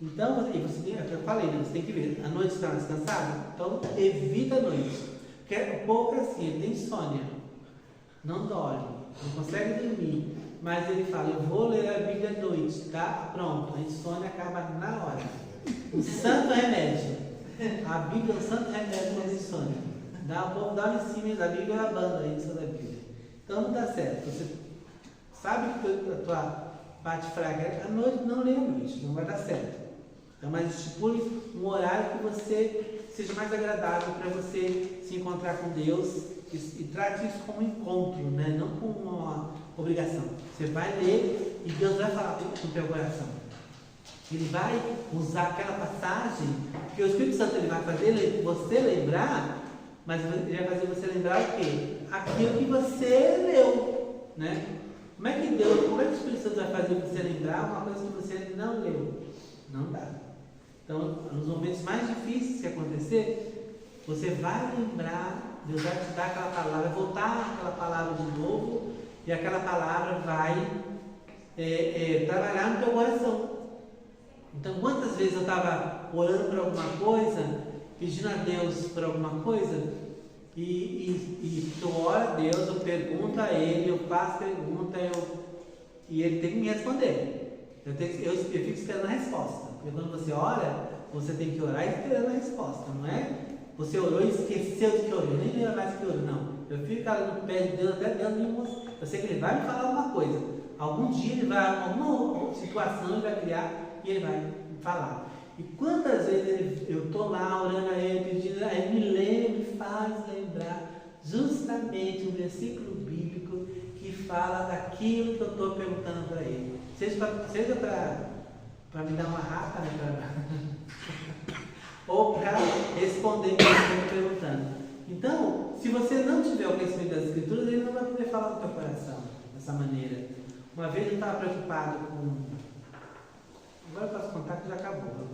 Então, e você tem, eu falei, né? Você tem que ver, a noite está mais cansada? Então, evita a noite. Porque o povo é assim, ele tem insônia, não dorme, não consegue dormir, mas ele fala, eu vou ler a Bíblia à noite, tá? Pronto, a insônia acaba na hora. Um santo remédio. A Bíblia é um santo remédio para a insônia. O povo dá em cima da Bíblia e abanda a edição da Bíblia. Então não dá certo. Você sabe que a tua parte fraca é à noite, não lê à noite, não vai dar certo. Então, mas estipule um horário que você seja mais agradável para você se encontrar com Deus e trate isso como um encontro, né? Não como uma obrigação. Você vai ler e Deus vai falar com o teu coração. Ele vai usar aquela passagem que o Espírito Santo ele vai fazer você lembrar, mas ele vai fazer você lembrar o quê? Aquilo que você leu, né? Como é que o Espírito Santo vai fazer você lembrar uma coisa que você não leu? Não dá. Então, nos momentos mais difíceis que acontecer, você vai lembrar, Deus vai te dar aquela palavra, vai voltar aquela palavra de novo, e aquela palavra vai trabalhar no teu coração. Então, quantas vezes eu estava orando por alguma coisa, pedindo a Deus por alguma coisa, e eu oro a Deus, eu pergunto a Ele, eu faço pergunta, e Ele tem que me responder. Eu fico esperando a resposta. Porque quando você ora, você tem que orar esperando a resposta, não é? Você orou e esqueceu de que orou, nem lembra mais que orou, não. Eu fico ali no pé de Deus, até Deus me mostrar. Eu sei que Ele vai me falar alguma coisa. Algum dia Ele vai, alguma situação Ele vai criar e Ele vai me falar. E quantas vezes eu estou lá orando a Ele, pedindo, a Ele me lembra, me faz lembrar justamente um versículo bíblico que fala daquilo que eu estou perguntando para Ele. Seja para me dar uma rata, né? Ou para responder o que eu estou perguntando. Então, se você não tiver o conhecimento das Escrituras, Ele não vai poder falar do teu coração dessa maneira. Uma vez eu estava preocupado com... Agora eu posso contar que já acabou.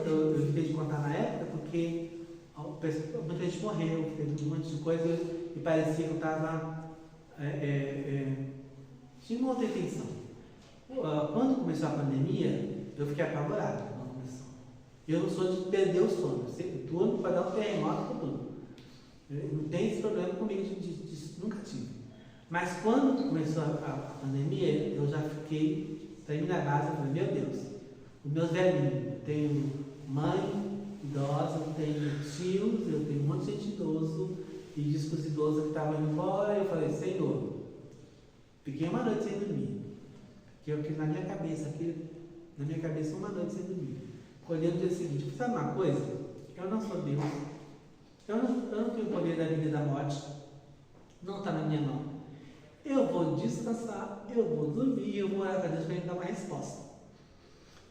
Eu evitei de contar na época porque muita gente morreu, teve um monte de coisa e parecia que eu estava... tinha uma outra intenção. Quando começou a pandemia, eu fiquei apavorado quando começou. Eu não sou de perder o sono. Tudo para dar um terremoto com tudo. Não tem esse problema comigo, nunca tive. Mas quando começou a pandemia, eu já fiquei, saí na base, eu falei, meu Deus, os meus velhinhos, eu tenho mãe idosa, eu tenho tios, eu tenho um monte de gente idoso, e diz que os idosos que estavam indo embora, eu falei, Senhor, fiquei uma noite sem dormir. Que eu fiz na minha cabeça uma noite sem dormir. Acordei no dia seguinte, sabe uma coisa? Eu não sou Deus. Eu não tenho o poder da vida e da morte. Não está na minha mão. Eu vou descansar, eu vou dormir, eu vou orar para Deus para Ele dar uma resposta.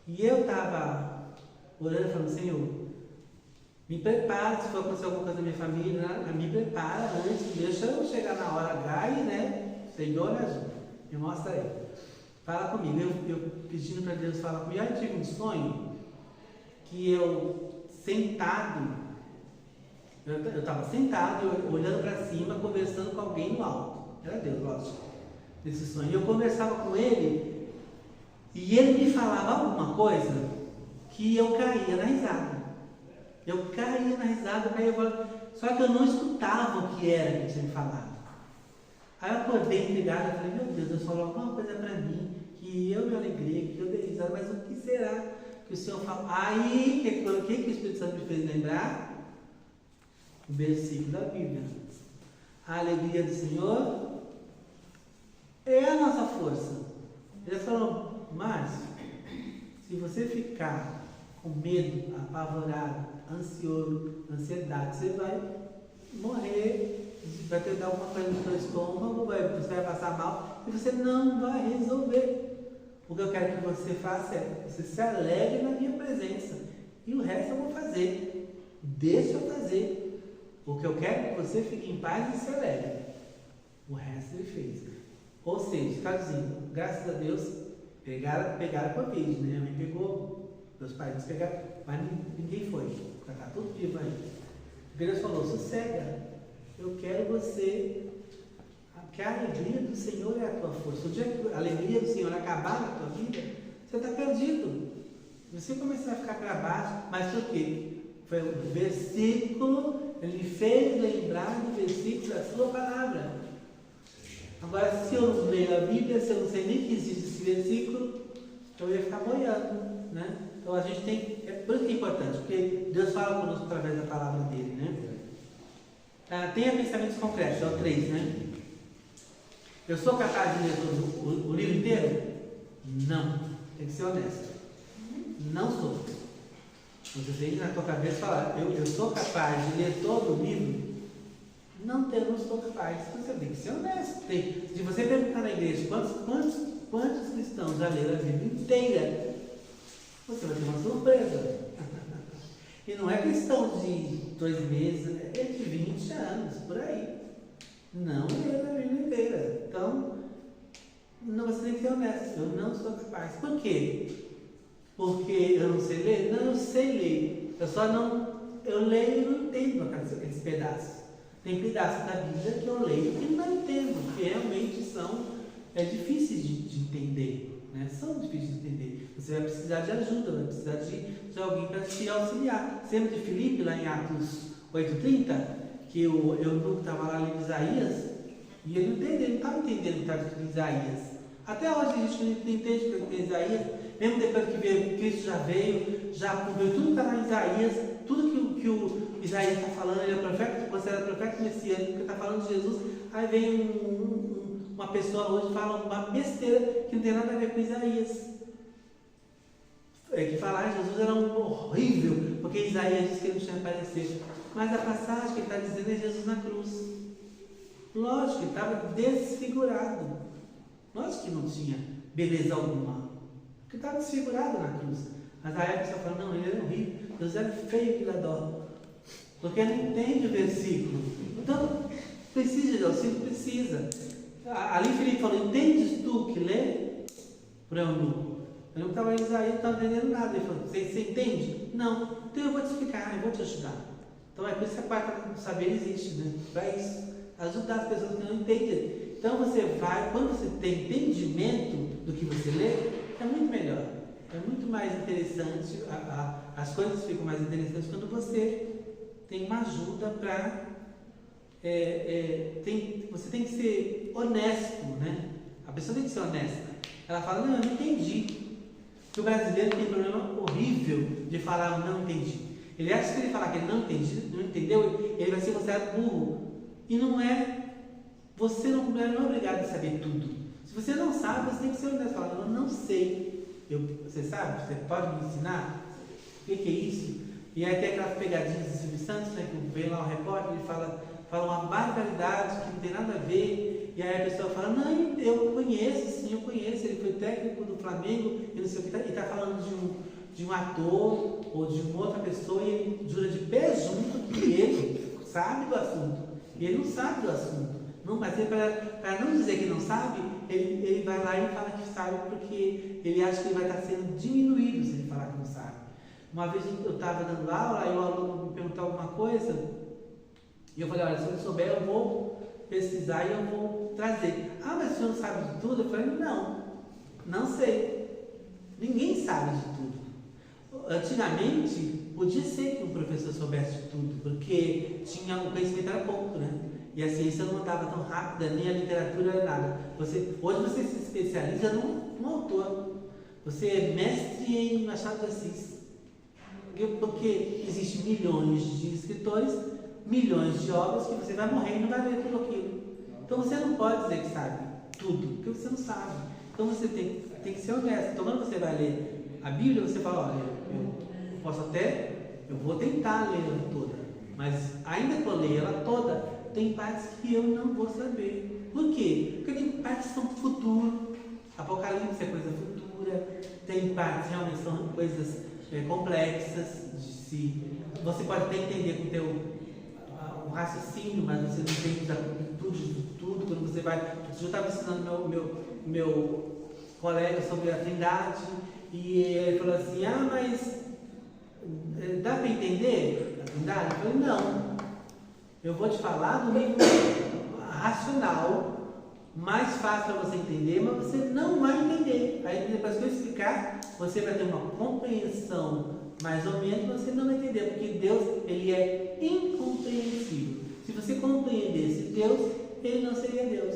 E eu estava orando e falando, Senhor, me prepara, se for acontecer alguma coisa na minha família, me prepara antes, deixa eu chegar na hora H e, né, Senhor, me ajuda, me mostra aí. Fala comigo, eu pedindo para Deus falar comigo. Eu tive um sonho que eu estava sentado, olhando para cima, conversando com alguém no alto. Era Deus, lógico, nesse sonho. E eu conversava com Ele e Ele me falava alguma coisa que eu caía na risada. Só que eu não escutava o que era que ele tinha me falado. Aí eu acordei intrigado, eu falei, meu Deus, Deus falou alguma coisa para mim, que eu me alegrei, que eu dei risada, mas o que será que o Senhor falou? Aí, o que o Espírito Santo me fez lembrar? O versículo da Bíblia. A alegria do Senhor é a nossa força. Ele falou, Márcio, se você ficar com medo, apavorado, ansioso, ansiedade, você vai morrer. Vai ter dar alguma coisa no seu estômago, você vai passar mal e você não vai resolver. O que eu quero que você faça é, você se alegre na minha presença e o resto eu vou fazer. Deixa eu fazer. O que eu quero é que você fique em paz e se alegre. O resto ele fez. Ou seja, traduzindo, graças a Deus, pegaram Covid, né? Minha mãe pegou, meus pais pegaram, mas ninguém foi. Está tudo vivo aí. Deus falou, sossega. Eu quero você, que a alegria do Senhor é a tua força. O dia que a alegria do Senhor acabar na tua vida, você está perdido. Você começar a ficar para baixo, mas por quê? Foi o versículo, ele fez lembrar do versículo da sua palavra. Agora, se eu não leio a Bíblia, se eu não sei nem que existe esse versículo, eu ia ficar boiando, né? Então a gente tem, por isso que é importante, porque Deus fala conosco através da palavra dele, né? Tenha pensamentos concretos, é o 3, né? Eu sou capaz de ler todo o livro inteiro? Não, tem que ser honesto. Não sou. Você tem que na tua cabeça falar, eu sou capaz de ler todo o livro? Não sou capaz. Você tem que ser honesto. Se você perguntar na igreja quantos cristãos já leram a Bíblia inteira, você vai ter uma surpresa. E não é questão de 2 meses, é de 20 anos, por aí. Não leram a Bíblia inteira. Então, você tem que ser honesto. Eu não sou capaz. Por quê? Porque eu não sei ler? Não, eu sei ler. Eu leio e não entendo aqueles pedaços. Tem pedaços da Bíblia que eu leio e não entendo, porque realmente são difíceis de entender, né? São difíceis de entender. Você vai precisar de ajuda, vai precisar de alguém para te auxiliar. Você lembra de Filipe, lá em Atos 8:30, que o eunuco estava lá lendo Isaías, e ele não estava entendendo o que estava escrito em Isaías. Até hoje a gente não entende o que é Isaías, mesmo depois que veio, Cristo já veio, já cumpriu tudo que está lá em Isaías, tudo que o Isaías está falando, ele é profeta, considera profeta messiânico, porque está falando de Jesus. Aí vem uma pessoa hoje e fala uma besteira que não tem nada a ver com Isaías. Que falar Jesus era horrível, porque Isaías disse que ele não tinha aparecido. Mas a passagem que ele está dizendo é Jesus na cruz. Lógico, ele estava desfigurado. Lógico que não tinha beleza alguma, porque estava desfigurado na cruz. Mas aí a pessoa fala, não, ele era horrível, Deus era feio que ele adora. Porque não entende o versículo. Então, precisa de auxílio? Precisa. Ali Filipe falou, entendes tu que lê? Para o eunuco. Eu não estava em Isaías, não estava entendendo nada. Ele falou, você entende? Não. Então eu vou te explicar, eu vou te ajudar. Então é por isso que a quarta do saber existe, né? Para isso. Ajudar as pessoas que não entendem. Então você vai, quando você tem entendimento do que você lê, é muito melhor. É muito mais interessante, as coisas ficam mais interessantes quando você tem uma ajuda para... você tem que ser honesto, né? A pessoa tem que ser honesta. Ela fala, não, eu não entendi. Porque o brasileiro tem um problema horrível de falar, eu não entendi. Ele acha que se ele falar que ele não entendeu, ele vai ser considerado burro. E não é. Você não é obrigado a saber tudo. Se você não sabe, você tem que ser honesto. Falar, eu não sei. Você sabe? Você pode me ensinar? O que é isso? E aí tem aquelas pegadinhas de Silvio Santos, né, que vem lá o repórter e fala uma barbaridade que não tem nada a ver, e aí a pessoa fala, não, eu conheço, sim, eu conheço, ele foi técnico do Flamengo, e não sei o que, e está falando de um ator ou de uma outra pessoa, e ele jura de pé junto que ele sabe do assunto, e ele não sabe do assunto. Não, mas para não dizer que não sabe, ele vai lá e fala que sabe, porque ele acha que ele vai estar sendo diminuído se ele falar que não sabe. Uma vez eu estava dando aula, aí o aluno me perguntou alguma coisa, e eu falei, olha, se eu não souber, eu vou pesquisar e eu vou trazer. Ah, mas o senhor não sabe de tudo? Eu falei, não sei. Ninguém sabe de tudo. Antigamente, podia ser que um professor soubesse de tudo, porque o conhecimento era pouco, né? E a ciência não andava tão rápida, nem a literatura, nada. Hoje você se especializa num autor. Você é mestre em Machado de Assis. Porque existem milhões de escritores, milhões de obras que você vai morrer e não vai ler tudo aquilo. Então você não pode dizer que sabe tudo, porque você não sabe. Então você tem que ser honesto. Então quando você vai ler a Bíblia, você fala, olha, eu vou tentar ler ela toda, mas ainda que eu leia ela toda, tem partes que eu não vou saber. Por quê? Porque tem partes que são futuro. Apocalipse é coisa futura. Tem partes que realmente são coisas complexas. Você pode até entender com o teu raciocínio, mas você não entende a completude de tudo. Quando você vai... Eu estava ensinando meu colega sobre a Trindade, e ele falou assim, mas dá para entender a Trindade? Eu falei, não. Eu vou te falar do nível racional, mais fácil para você entender, mas você não vai entender. Aí depois que eu explicar, você vai ter uma compreensão mais ou menos, você não vai entender, porque Deus, ele é incompreensível. Se você compreendesse Deus, ele não seria Deus,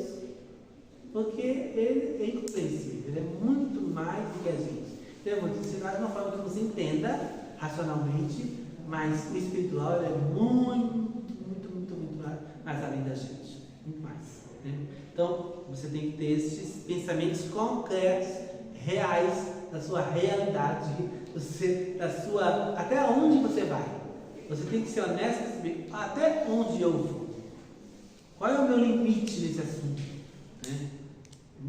porque ele é incompreensível, ele é muito mais do que a gente. Então eu vou te ensinar de uma forma que você entenda racionalmente, mas o espiritual é muito mais além da gente, muito mais, né? Então você tem que ter esses pensamentos concretos, reais, da sua realidade, da sua, até onde você vai. Você tem que ser honesto, até onde eu vou. Qual é o meu limite nesse assunto, né?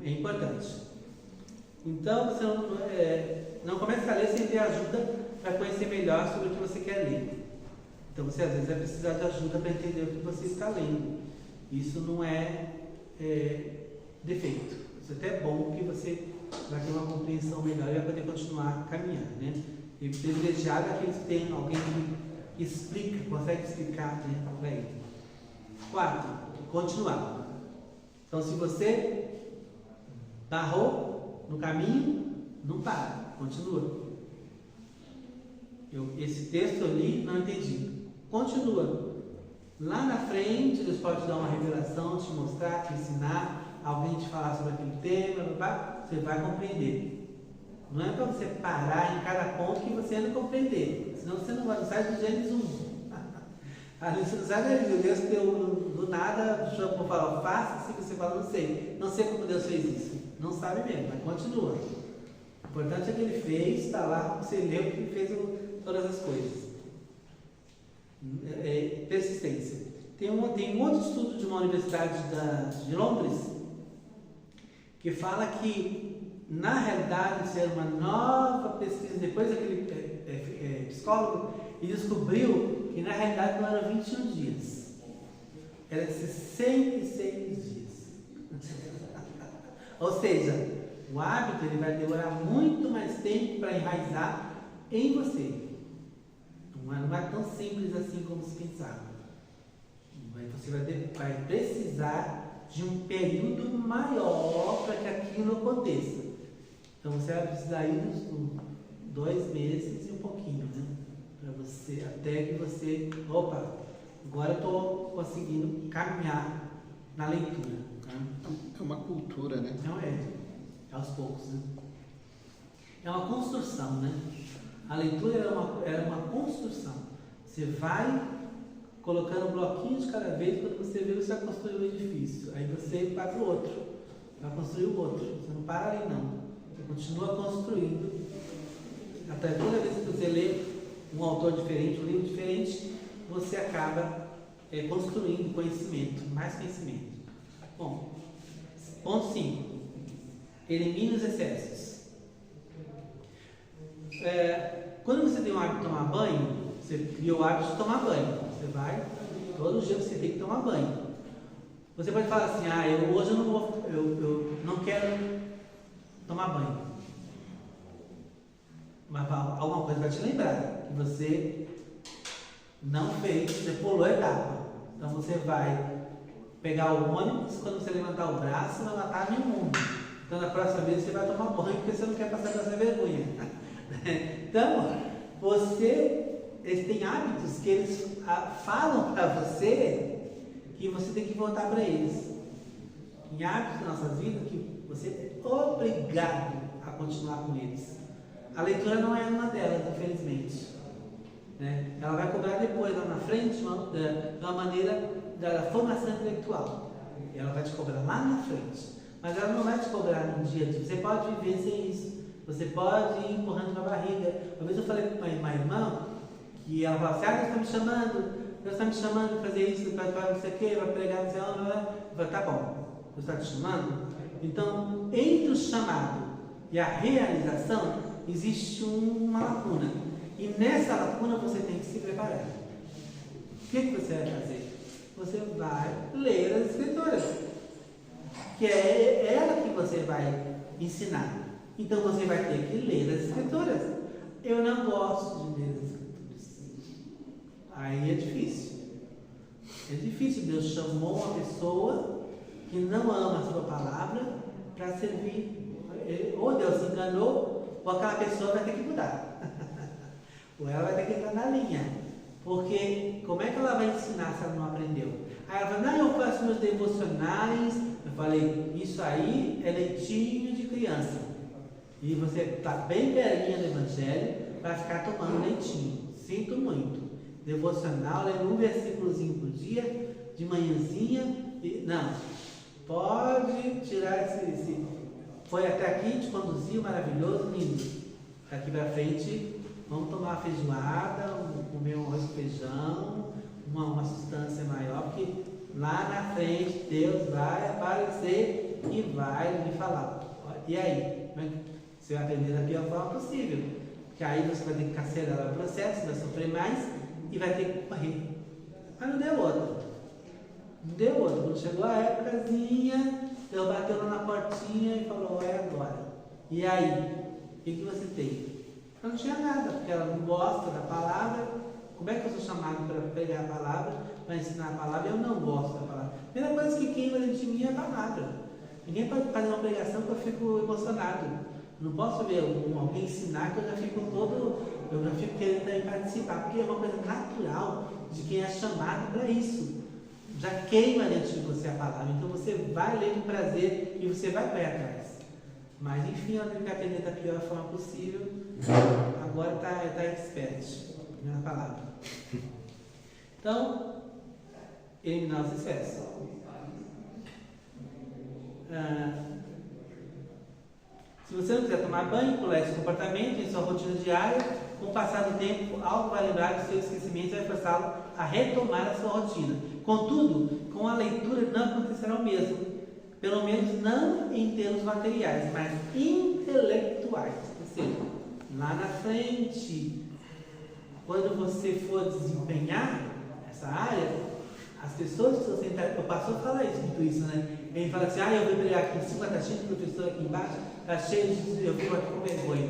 É importante. Então você não começa a ler sem ter ajuda para conhecer melhor sobre o que você quer ler. Então você às vezes vai precisar de ajuda para entender o que você está lendo. Isso não é defeito. Isso até é bom que você vai ter uma compreensão melhor e vai poder continuar caminhando, né? E privilegiado é aqueles que têm alguém que explica, consegue explicar, né, para ele. 4. Continuar. Então se você barrou no caminho, não para, continua. Esse texto eu li, não entendi. Continua. Lá na frente, Deus pode te dar uma revelação, te mostrar, te ensinar, alguém te falar sobre aquele tema, você vai compreender. Não é para você parar em cada ponto que você não compreender, senão você não sai do Gênesis 1. Você não sai do Deus deu do nada, chamou para falar, faça, se você fala, não sei como Deus fez isso. Não sabe mesmo, mas continua. O importante é que ele fez, está lá, você leu que ele fez todas as coisas. Persistência. Tem um outro estudo de uma universidade de Londres que fala que, na realidade, isso era uma nova pesquisa. Depois aquele psicólogo e descobriu que, na realidade, não eram 21 dias, eram 66 dias. Ou seja, o hábito ele vai demorar muito mais tempo para enraizar em você. Não é tão simples assim como se pensava. Você vai precisar de um período maior para que aquilo aconteça. Então você vai precisar ir uns 2 meses e um pouquinho, né? Para você, até que você, agora eu estou conseguindo caminhar na leitura. Né? É uma cultura, né? Não é aos poucos, né? É uma construção, né? A leitura é uma construção. Você vai colocando um bloquinho de cada vez, quando você vê, você vai construir um edifício. Aí você vai para o outro, vai construir o outro. Você não para ali, não. Você continua construindo. Até toda vez que você lê um autor diferente, um livro diferente, você acaba construindo conhecimento, mais conhecimento. Bom, ponto 5. Elimine os excessos. Quando você tem o hábito de tomar banho, você criou o hábito de tomar banho. Você vai, todos os dias você tem que tomar banho. Você pode falar assim, hoje eu não quero tomar banho. Mas alguma coisa vai te lembrar que você não fez, você pulou a etapa. Então você vai pegar o ônibus, quando você levantar o braço, vai matar meio mundo. Então na próxima vez você vai tomar banho porque você não quer passar por essa vergonha. Então, eles têm hábitos que eles falam para você que você tem que voltar para eles. Em hábitos da nossa vida que você é obrigado a continuar com eles. A leitura não é uma delas, infelizmente. Né? Ela vai cobrar depois, lá na frente, de uma maneira da formação intelectual. Ela vai te cobrar lá na frente. Mas ela não vai te cobrar no dia a dia. Você pode viver sem isso. Você pode ir empurrando com a barriga. Uma vez eu falei com uma irmã que ela falou assim, Deus está me chamando para fazer isso, para não sei o quê, para pregar, não sei onde. Eu falei, tá bom, Deus está te chamando? Então, entre o chamado e a realização, existe uma lacuna. E nessa lacuna você tem que se preparar. O que você vai fazer? Você vai ler as Escrituras, que é ela que você vai ensinar. Então você vai ter que ler as Escrituras. Eu não gosto de ler as Escrituras. Aí é difícil. difícil. Deus chamou uma pessoa que não ama a sua palavra para servir. Ou Deus se enganou, ou aquela pessoa vai ter que mudar. Ou ela vai ter que entrar na linha. Porque como é que ela vai ensinar se ela não aprendeu? Aí ela fala, não, eu faço meus devocionais. Eu falei, isso aí é leitinho de criança. E você está bem velhinha no Evangelho para ficar tomando leitinho. Sinto muito. Devocional, lendo um versículozinho por dia, de manhãzinha. Não, pode tirar esse. Foi até aqui, te conduziu, maravilhoso, lindo. Daqui para frente, vamos tomar uma feijoada, comer um arroz com feijão, uma substância maior, porque lá na frente Deus vai aparecer e vai me falar. E aí? Você vai aprender da pior forma possível. Porque aí você vai ter que acelerar o processo, vai sofrer mais e vai ter que correr. Mas não deu outra. Não deu outra. Quando chegou a épocazinha, Deus bateu lá na portinha e falou, é agora. E aí? O que você tem? Ela não tinha nada, porque ela não gosta da palavra. Como é que eu sou chamado para pegar a palavra, para ensinar a palavra? Eu não gosto da palavra. A primeira coisa que queima dentro de mim é a palavra. Ninguém pode fazer uma pregação que eu fico emocionado. Não posso ver alguém ensinar que eu já fico querendo também participar, porque é uma coisa natural de quem é chamado para isso. Já queima dentro de você a palavra, então você vai ler com prazer e você vai para atrás. Mas enfim, ela teve que aprender da pior forma possível. Agora está expert na palavra. Então, eliminar os excessos. Se você não quiser tomar banho, pular esse comportamento em sua rotina diária, com o passar do tempo, algo vai lembrar do seu esquecimento e vai forçá-lo a retomar a sua rotina. Contudo, com a leitura não acontecerá o mesmo. Pelo menos não em termos materiais, mas intelectuais. Ou seja, lá na frente, quando você for desempenhar essa área, as pessoas que estão sentadas, o pastor fala isso, né? Ele fala assim, eu vou pregar aqui em cima, está cheio de professor aqui embaixo, está cheio de... eu fico aqui com vergonha.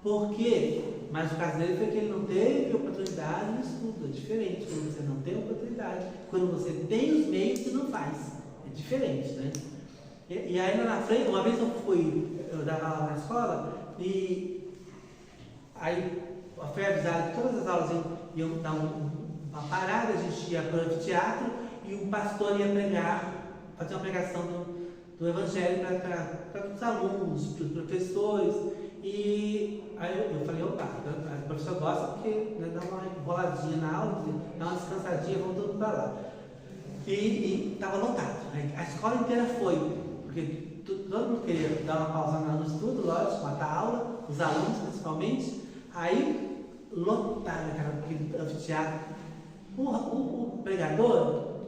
Por quê? Mas o caso dele foi que ele não teve oportunidade no estudo. É diferente quando você não tem oportunidade. Quando você tem os meios, você não faz. É diferente, né? E aí lá na frente, uma vez eu dava aula na escola, e aí foi avisado que todas as aulas iam dar uma parada, a gente ia para o anfiteatro e o pastor ia fazer uma pregação do Evangelho para os alunos, para os professores. E aí eu falei, opa, a professora gosta porque, né, dá uma enroladinha na aula, dá uma descansadinha, vamos todos para lá. E estava lotado. A escola inteira foi, porque todo mundo queria dar uma pausa no estudo, lógico, matar a aula, os alunos principalmente. Aí lotado aquele anfiteatro. O pregador,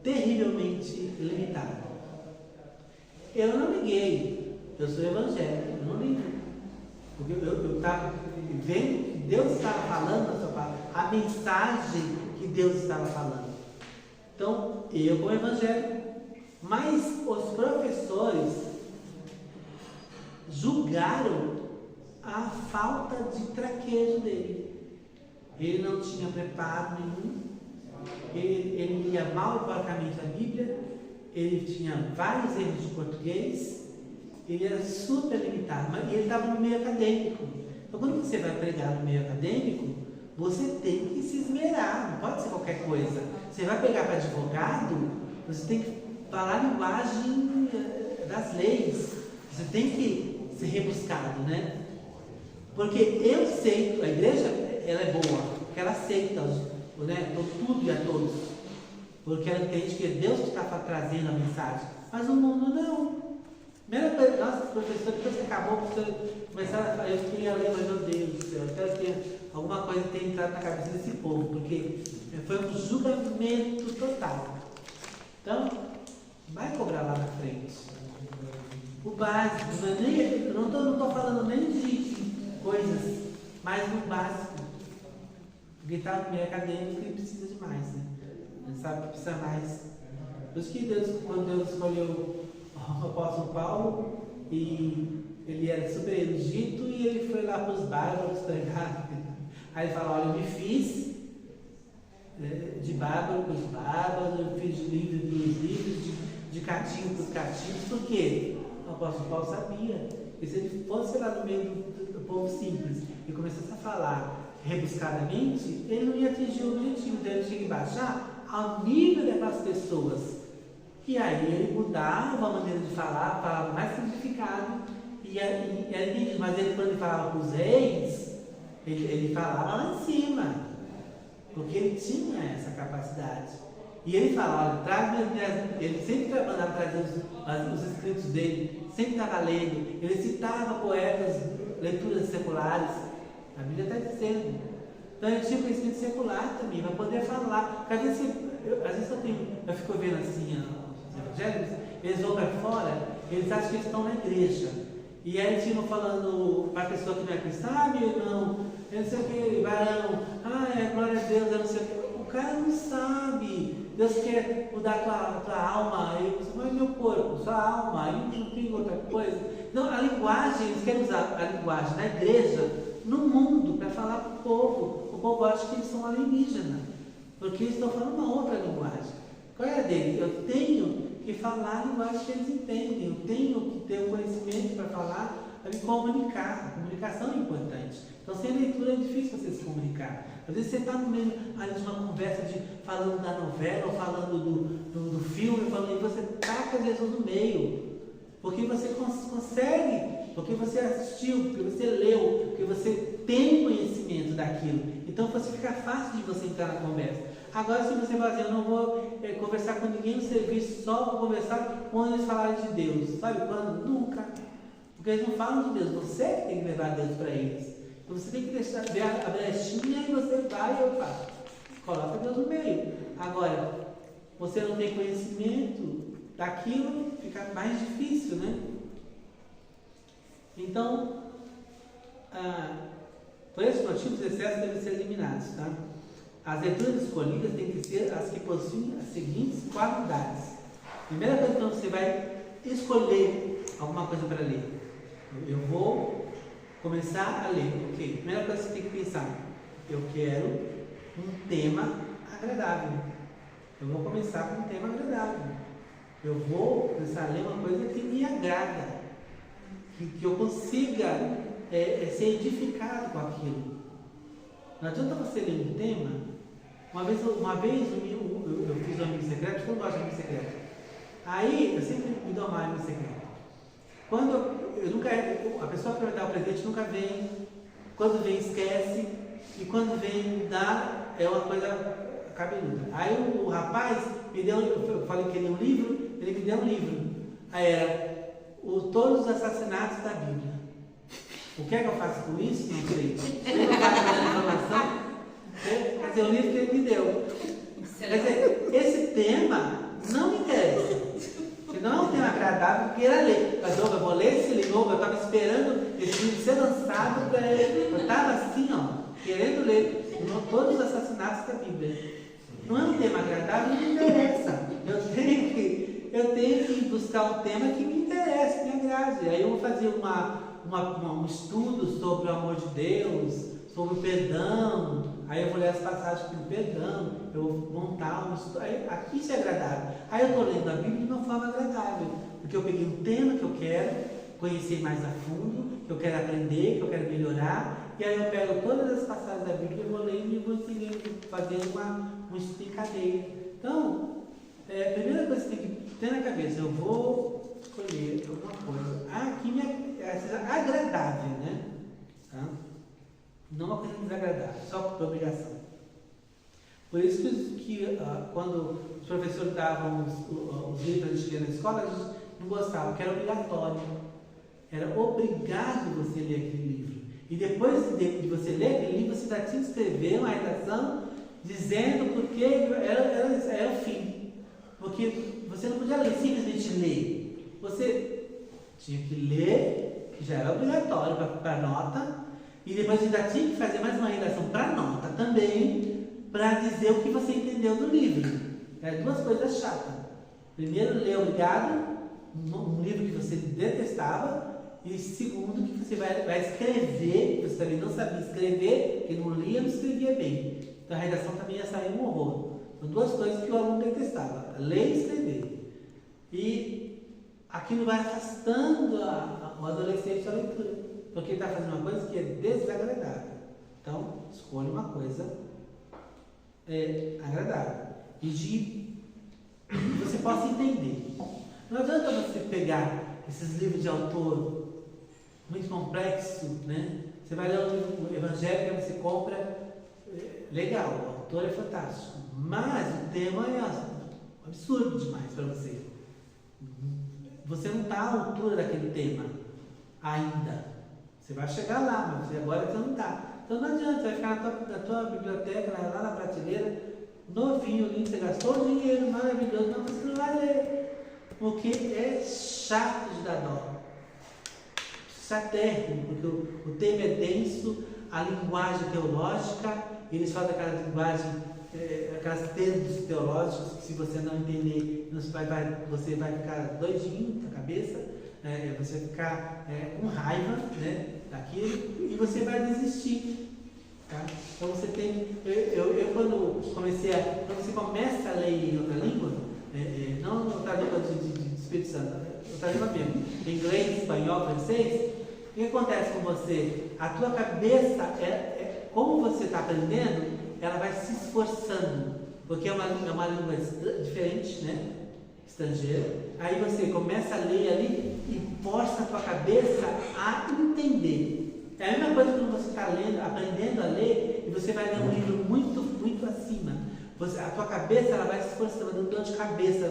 terrivelmente limitado. Eu não liguei, eu sou evangélico, eu não liguei. Porque eu estava vendo que Deus estava falando na sua palavra, a mensagem que Deus estava falando. Então, eu como evangélico, mas os professores julgaram a falta de traquejo dele. Ele não tinha preparo nenhum, ele lia mal e porcamente a Bíblia, ele tinha vários erros de português, ele era super limitado, mas ele estava no meio acadêmico. Então, quando você vai pregar no meio acadêmico, você tem que se esmerar, não pode ser qualquer coisa. Você vai pegar para advogado, você tem que falar a linguagem das leis, você tem que ser rebuscado, né? Porque eu sei, a igreja ela é boa, porque ela aceita, né, tudo e a todos, porque ela entende que é Deus que está trazendo a mensagem, mas o mundo não. Primeira coisa, nossa, professor, depois que acabou, você começar a falar, eu queria ler, mas meu Deus do céu, eu quero que alguma coisa tenha entrado na cabeça desse povo, porque foi um julgamento total. Então, vai cobrar lá na frente. O básico, eu não estou falando nem de coisas, mas no básico. Porque está no meio acadêmico e precisa de mais, né? Ele sabe que precisa mais. Por isso que Deus, quando Deus escolheu o apóstolo Paulo, e ele era super erudito, e ele foi lá para os bárbaros pregar. Aí ele fala, olha, eu me fiz bárbaro para os bárbaros, eu fiz livro para os livros, de cativo para os cativos. Por quê? O apóstolo Paulo sabia que se ele fosse lá no meio do povo simples e começasse a falar rebuscadamente, ele não ia atingir o objetivo. Então ele tinha que baixar ao nível daquelas pessoas. E aí ele mudava a maneira de falar, falava mais simplificado, e era entendido. Mas ele, quando ele falava com os reis, ele falava lá em cima, porque ele tinha essa capacidade. E ele falava, ele sempre mandava trazer os escritos dele, sempre estava lendo, ele citava poetas, leituras seculares, a Bíblia está dizendo. Então ele tinha conhecimento secular também, para poder falar. Porque às vezes eu fico vendo assim, os evangélicos, eles vão para fora, eles acham que eles estão na igreja. E aí eles ficam falando para a pessoa que não é cristã, irmão, eu não sei o que, varão, glória a Deus, eu não sei o que. O cara não sabe. Deus quer mudar a tua alma, mas meu corpo, sua alma, aí não tem outra coisa. Então a linguagem, eles querem usar a linguagem na igreja, no mundo, para falar para o povo. O povo acha que eles são alienígenas, porque eles estão falando uma outra linguagem. Qual é a deles? Eu tenho que falar a linguagem que eles entendem, eu tenho que ter o conhecimento para falar, para me comunicar. A comunicação é importante. Então, sem leitura é difícil você se comunicar. Às vezes você está no meio de uma conversa falando da novela, ou falando do filme, e você taca Jesus no meio. Porque você consegue, porque você assistiu, porque você leu, porque você tem conhecimento daquilo. Então, fica fácil de você entrar na conversa. Agora, se você fazer, eu não vou conversar com ninguém no serviço, só vou conversar quando eles falarem de Deus. Sabe quando? Nunca. Porque eles não falam de Deus, você que tem que levar Deus para eles. Então você tem que deixar a brechinha e você vai e coloca Deus no meio. Agora, você não tem conhecimento daquilo, fica mais difícil, né? Então, por esse motivo, os excessos devem ser eliminados, tá? As leituras escolhidas têm que ser as que possuem as seguintes qualidades. Primeira coisa, então, você vai escolher alguma coisa para ler. Eu vou começar a ler. Ok, primeira coisa que você tem que pensar: eu quero um tema agradável. Eu vou começar com um tema agradável. Eu vou começar a ler uma coisa que me agrada, que eu consiga ser edificado com aquilo. Não adianta você ler um tema. Uma vez eu fiz um amigo secreto, eu não gosto de amigo secreto. Aí eu sempre me dou mal amigo secreto. A pessoa que vai dar o presente nunca vem. Quando vem, esquece. E quando vem, dá, é uma coisa cabeluda. Aí o rapaz me deu, eu falei que queria um livro, ele me deu um livro. Aí era todos os assassinatos da Bíblia. O que é que eu faço com isso? Não sei. Eu não faço essa informação. Quer dizer, o livro que ele me deu. Quer dizer, esse tema não me interessa. Se não é um tema agradável, eu queira ler. Mas eu vou ler esse livro, eu estava esperando esse livro ser lançado para ele. Eu estava assim, querendo ler todos os assassinatos da Bíblia. Não é um tema agradável, não me interessa. Eu tenho que buscar um tema que me interesse, que me agrade. Aí eu vou fazer um estudo sobre o amor de Deus, sobre o perdão. Aí eu vou ler as passagens do perdão, eu vou montar um estudo. Aqui isso é agradável. Aí eu estou lendo a Bíblia de uma forma agradável, porque eu peguei um tema que eu quero conhecer mais a fundo, que eu quero aprender, que eu quero melhorar, e aí eu pego todas as passagens da Bíblia, eu vou lendo e vou entendendo, fazendo um estudo em cadeia. Então, a primeira coisa que você tem que ter na cabeça: eu vou escolher alguma coisa que seja agradável, né? Tá? Não uma coisa desagradável, só por obrigação. Por isso que quando os professores davam os livros para a gente ler na escola, a gente não gostava, porque era obrigatório. Era obrigado você ler aquele livro. E depois de você ler aquele livro, você já tinha que escrever uma redação dizendo porque era o fim. Porque você não podia simplesmente ler. Você tinha que ler, que já era obrigatório para nota. E depois ainda tinha que fazer mais uma redação para nota também, para dizer o que você entendeu do livro. Eram duas coisas chatas. Primeiro, ler obrigado, um livro que você detestava, e segundo, que você vai escrever, você também não sabia escrever, porque não lia, não escrevia bem. Então a redação também ia sair um horror. São duas coisas que o aluno detestava, ler e escrever. E aquilo vai afastando o adolescente da leitura, porque ele está fazendo uma coisa que é desagradável. Então, escolha uma coisa agradável e que você possa entender. Não adianta você pegar esses livros de autor muito complexo, né? Você vai ler um livro evangélico, você compra, legal, o autor é fantástico, mas o tema é absurdo demais para você. Você não está à altura daquele tema ainda. Você vai chegar lá, mas agora você não está. Então não adianta, você vai ficar na tua biblioteca, lá na prateleira, novinho, lindo, você gastou dinheiro, maravilhoso, mas você não vai ler, porque é chato de dar dó. Satérrimo, porque o tema é denso, a linguagem teológica, eles falam aquela linguagem, aquelas termos teológicos que se você não entender, você vai ficar doidinho na cabeça, você vai ficar com raiva, né, daquilo, e você vai desistir. Tá? Então você tem. Eu quando você começa a ler em outra língua, não outra língua de Espírito Santo, outra língua mesmo, inglês, espanhol, francês, o que acontece com você? A tua cabeça, como você está aprendendo, ela vai se esforçando, porque é uma língua diferente, né? Estrangeira. Aí você começa a ler ali e força a tua cabeça a entender. É a mesma coisa quando você está aprendendo a ler, e você vai ler um livro muito, muito acima. A tua cabeça ela vai se esforçando, dando dor de cabeça,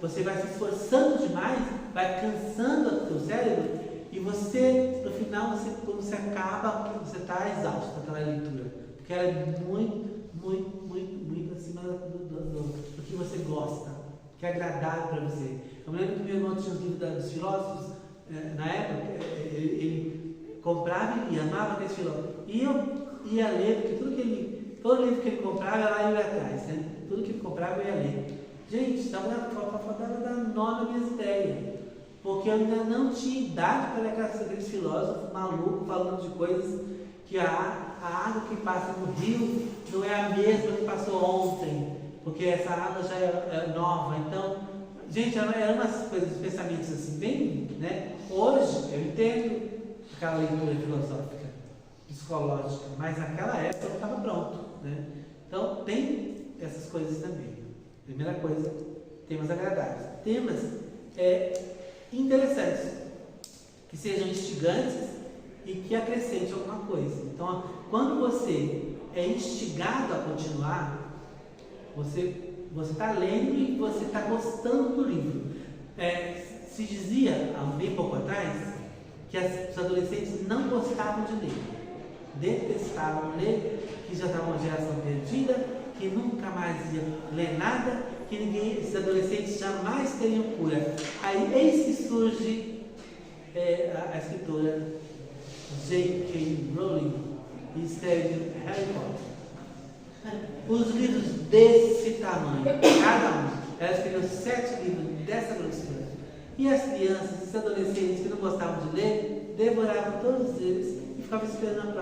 você vai se esforçando demais, vai cansando o teu cérebro, e você, no final, quando você acaba, você está exausto daquela leitura, porque ela é muito, muito, muito, muito acima do que você gosta, que é agradável para você. Eu me lembro que meu irmão tinha os livros dos filósofos, na época, ele comprava e amava aqueles filósofos. E eu ia ler, porque todo livro que ele comprava, lá eu ia atrás, né? Tudo que ele comprava eu ia ler. Gente, faltava dar nome às minhas ideias, porque eu ainda não tinha idade para ler aqueles filósofos malucos falando de coisas que a água que passa no rio não é a mesma que passou ontem, porque essa água já é nova. Então, gente, eram umas coisas, pensamentos assim, bem, né? Hoje eu entendo aquela leitura filosófica, psicológica, mas naquela época eu estava pronto, né? Então tem essas coisas também. Primeira coisa, temas agradáveis, temas interessantes, que sejam instigantes e que acrescentem alguma coisa. Então, quando você é instigado a continuar, você está lendo e você está gostando do livro. Se dizia há bem pouco atrás que os adolescentes não gostavam de ler, detestavam ler, que já estavam uma geração perdida, que nunca mais ia ler nada, que esses adolescentes jamais teriam cura. Aí eis que surge a escritora J.K. Rowling e escreve Harry Potter. Os livros desse tamanho, cada um, ela escreveu 7 livros dessa grossura. E as crianças, os adolescentes que não gostavam de ler, devoravam todos eles e ficavam esperando o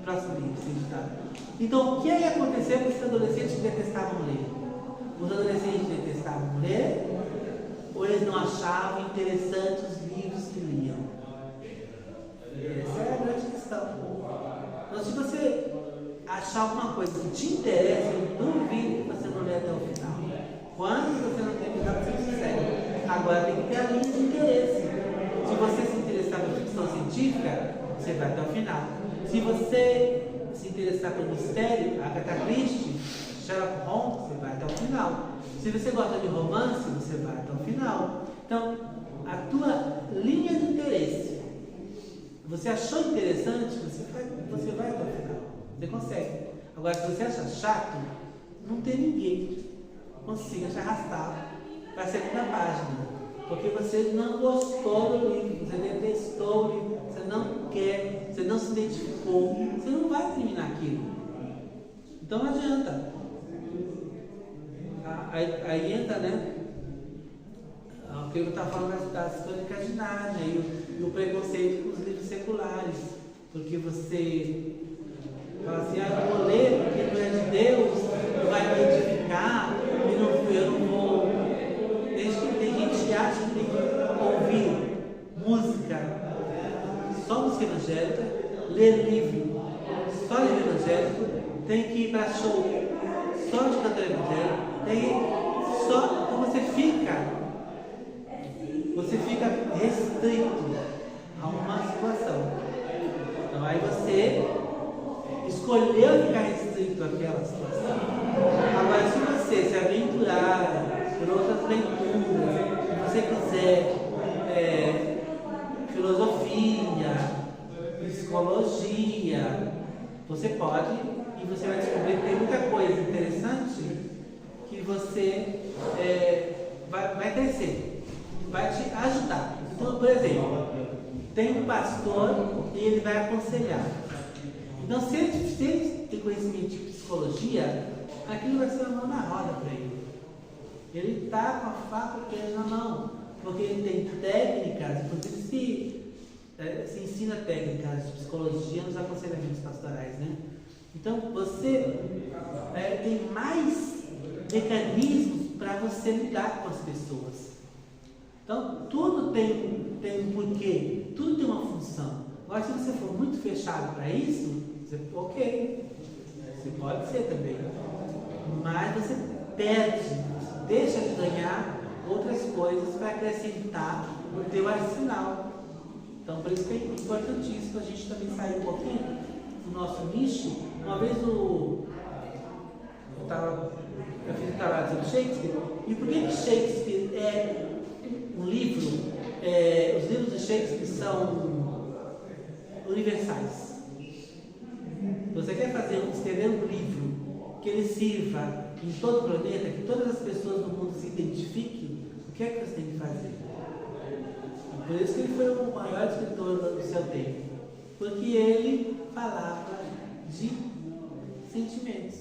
próximo livro ser editado. Então, o que ia acontecer com esses adolescentes que detestavam ler? Os adolescentes detestavam ler, ou eles não achavam interessantes os livros que liam? Essa é a grande questão. Então, se você achar alguma coisa que te interessa, eu duvido que você não lê até o final. Quando você não terminar, você não segue. Agora tem que ter a linha de interesse. Se você se interessar por ficção científica, você vai até o final. Se você se interessar pelo mistério, Agatha Christie, Sherlock Holmes, você vai até o final. Se você gosta de romance, você vai até o final. Então, a tua linha de interesse, você achou interessante, você vai até o final. Você consegue. Agora, se você achar chato, não tem ninguém que consiga te arrastar para a segunda página, porque você não gostou do livro, você detestou o livro, você não quer, você não se identificou, você não vai terminar aquilo. Então não adianta. Aí entra, né? O que eu estava falando das crônicas de Nárnia e o preconceito com os livros seculares, porque você fala assim, eu vou ler porque não é de Deus, não vai me edificar. show só de cantor evangélico, daí só, então você fica restrito a uma situação. Então aí você escolheu ficar restrito àquela situação. Agora, se você se aventurar por outras leituras, se você quiser filosofia, psicologia, você pode, e você vai descobrir que tem muita coisa interessante que você vai crescer, vai te ajudar. Então, por exemplo, tem um pastor e ele vai aconselhar. Então, se ele tem conhecimento de psicologia, aquilo vai ser uma mão na roda para ele. Ele está com a faca e queijo na mão, porque ele tem técnicas, inclusive se ensina técnicas de psicologia nos aconselhamentos pastorais, né? Então, você tem mais mecanismos para você lidar com as pessoas. Então, tudo tem um porquê, tudo tem uma função. Agora, se você for muito fechado para isso, ok, você pode ser também. Mas você perde, deixa de ganhar outras coisas para acrescentar no teu arsenal. Então, por isso que é importantíssimo a gente também sair um pouquinho do nosso nicho. Uma vez eu fiz um trabalho sobre Shakespeare, e por que Shakespeare é um livro, os livros de Shakespeare são universais. Você quer escrever um livro que ele sirva em todo o planeta, que todas as pessoas do mundo se identifiquem, o que é que você tem que fazer? Por isso que ele foi o maior escritor do seu tempo, porque ele falava de sentimentos.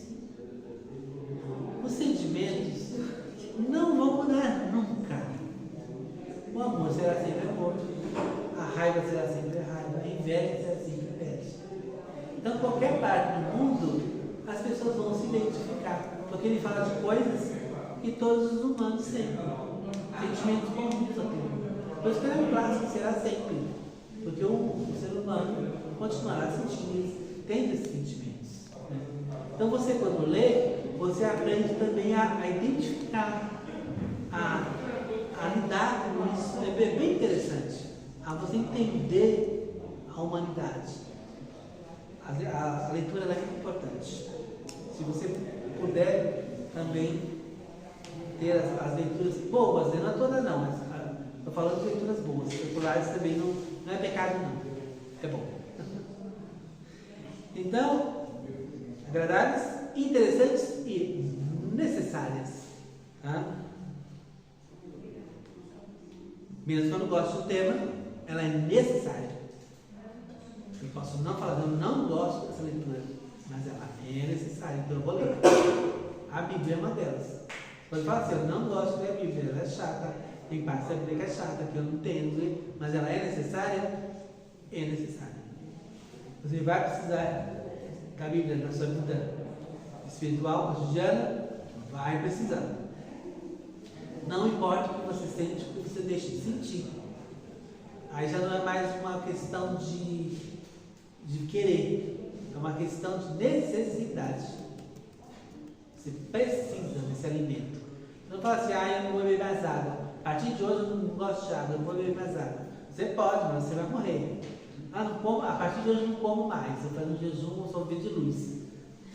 Os sentimentos não vão mudar nunca. O amor será sempre amor, a raiva será sempre raiva, a inveja será sempre inveja. Então, qualquer parte do mundo, as pessoas vão se identificar, porque ele fala de coisas que todos os humanos têm, sentimentos comuns a todo mundo. Por isso que ele é um clássico, será sempre, porque o ser humano continuará sentindo, tendo esses sentimentos. Né? Então, você quando lê, você aprende também a identificar, a lidar com isso. É bem interessante, a você entender a humanidade. A leitura é muito importante. Se você puder também ter as leituras boas, não é todas não, mas estou falando de leituras boas, populares também não é pecado não, é bom. Então, agradáveis, interessantes e necessárias. Tá? Mesmo que eu não goste do tema, ela é necessária. Eu posso não falar, eu não gosto dessa leitura, mas ela é necessária, então eu vou ler. A Bíblia é uma delas. Quando fala assim, eu não gosto de ler a Bíblia, ela é chata, tem parte da Bíblia que é chata, que eu não entendo, mas ela é necessária? É necessária. Você vai precisar da Bíblia na sua vida espiritual, cotidiana? Vai precisar. Não importa o que você sente, o que você deixa de sentir. Aí já não é mais uma questão de querer, é uma questão de necessidade. Você precisa desse alimento. Não fala assim, eu não vou beber mais água. A partir de hoje eu não gosto de água, eu não vou beber mais água. Você pode, mas você vai morrer. Não como, a partir de hoje eu não como mais, eu faço um jejum, eu só vejo de luz.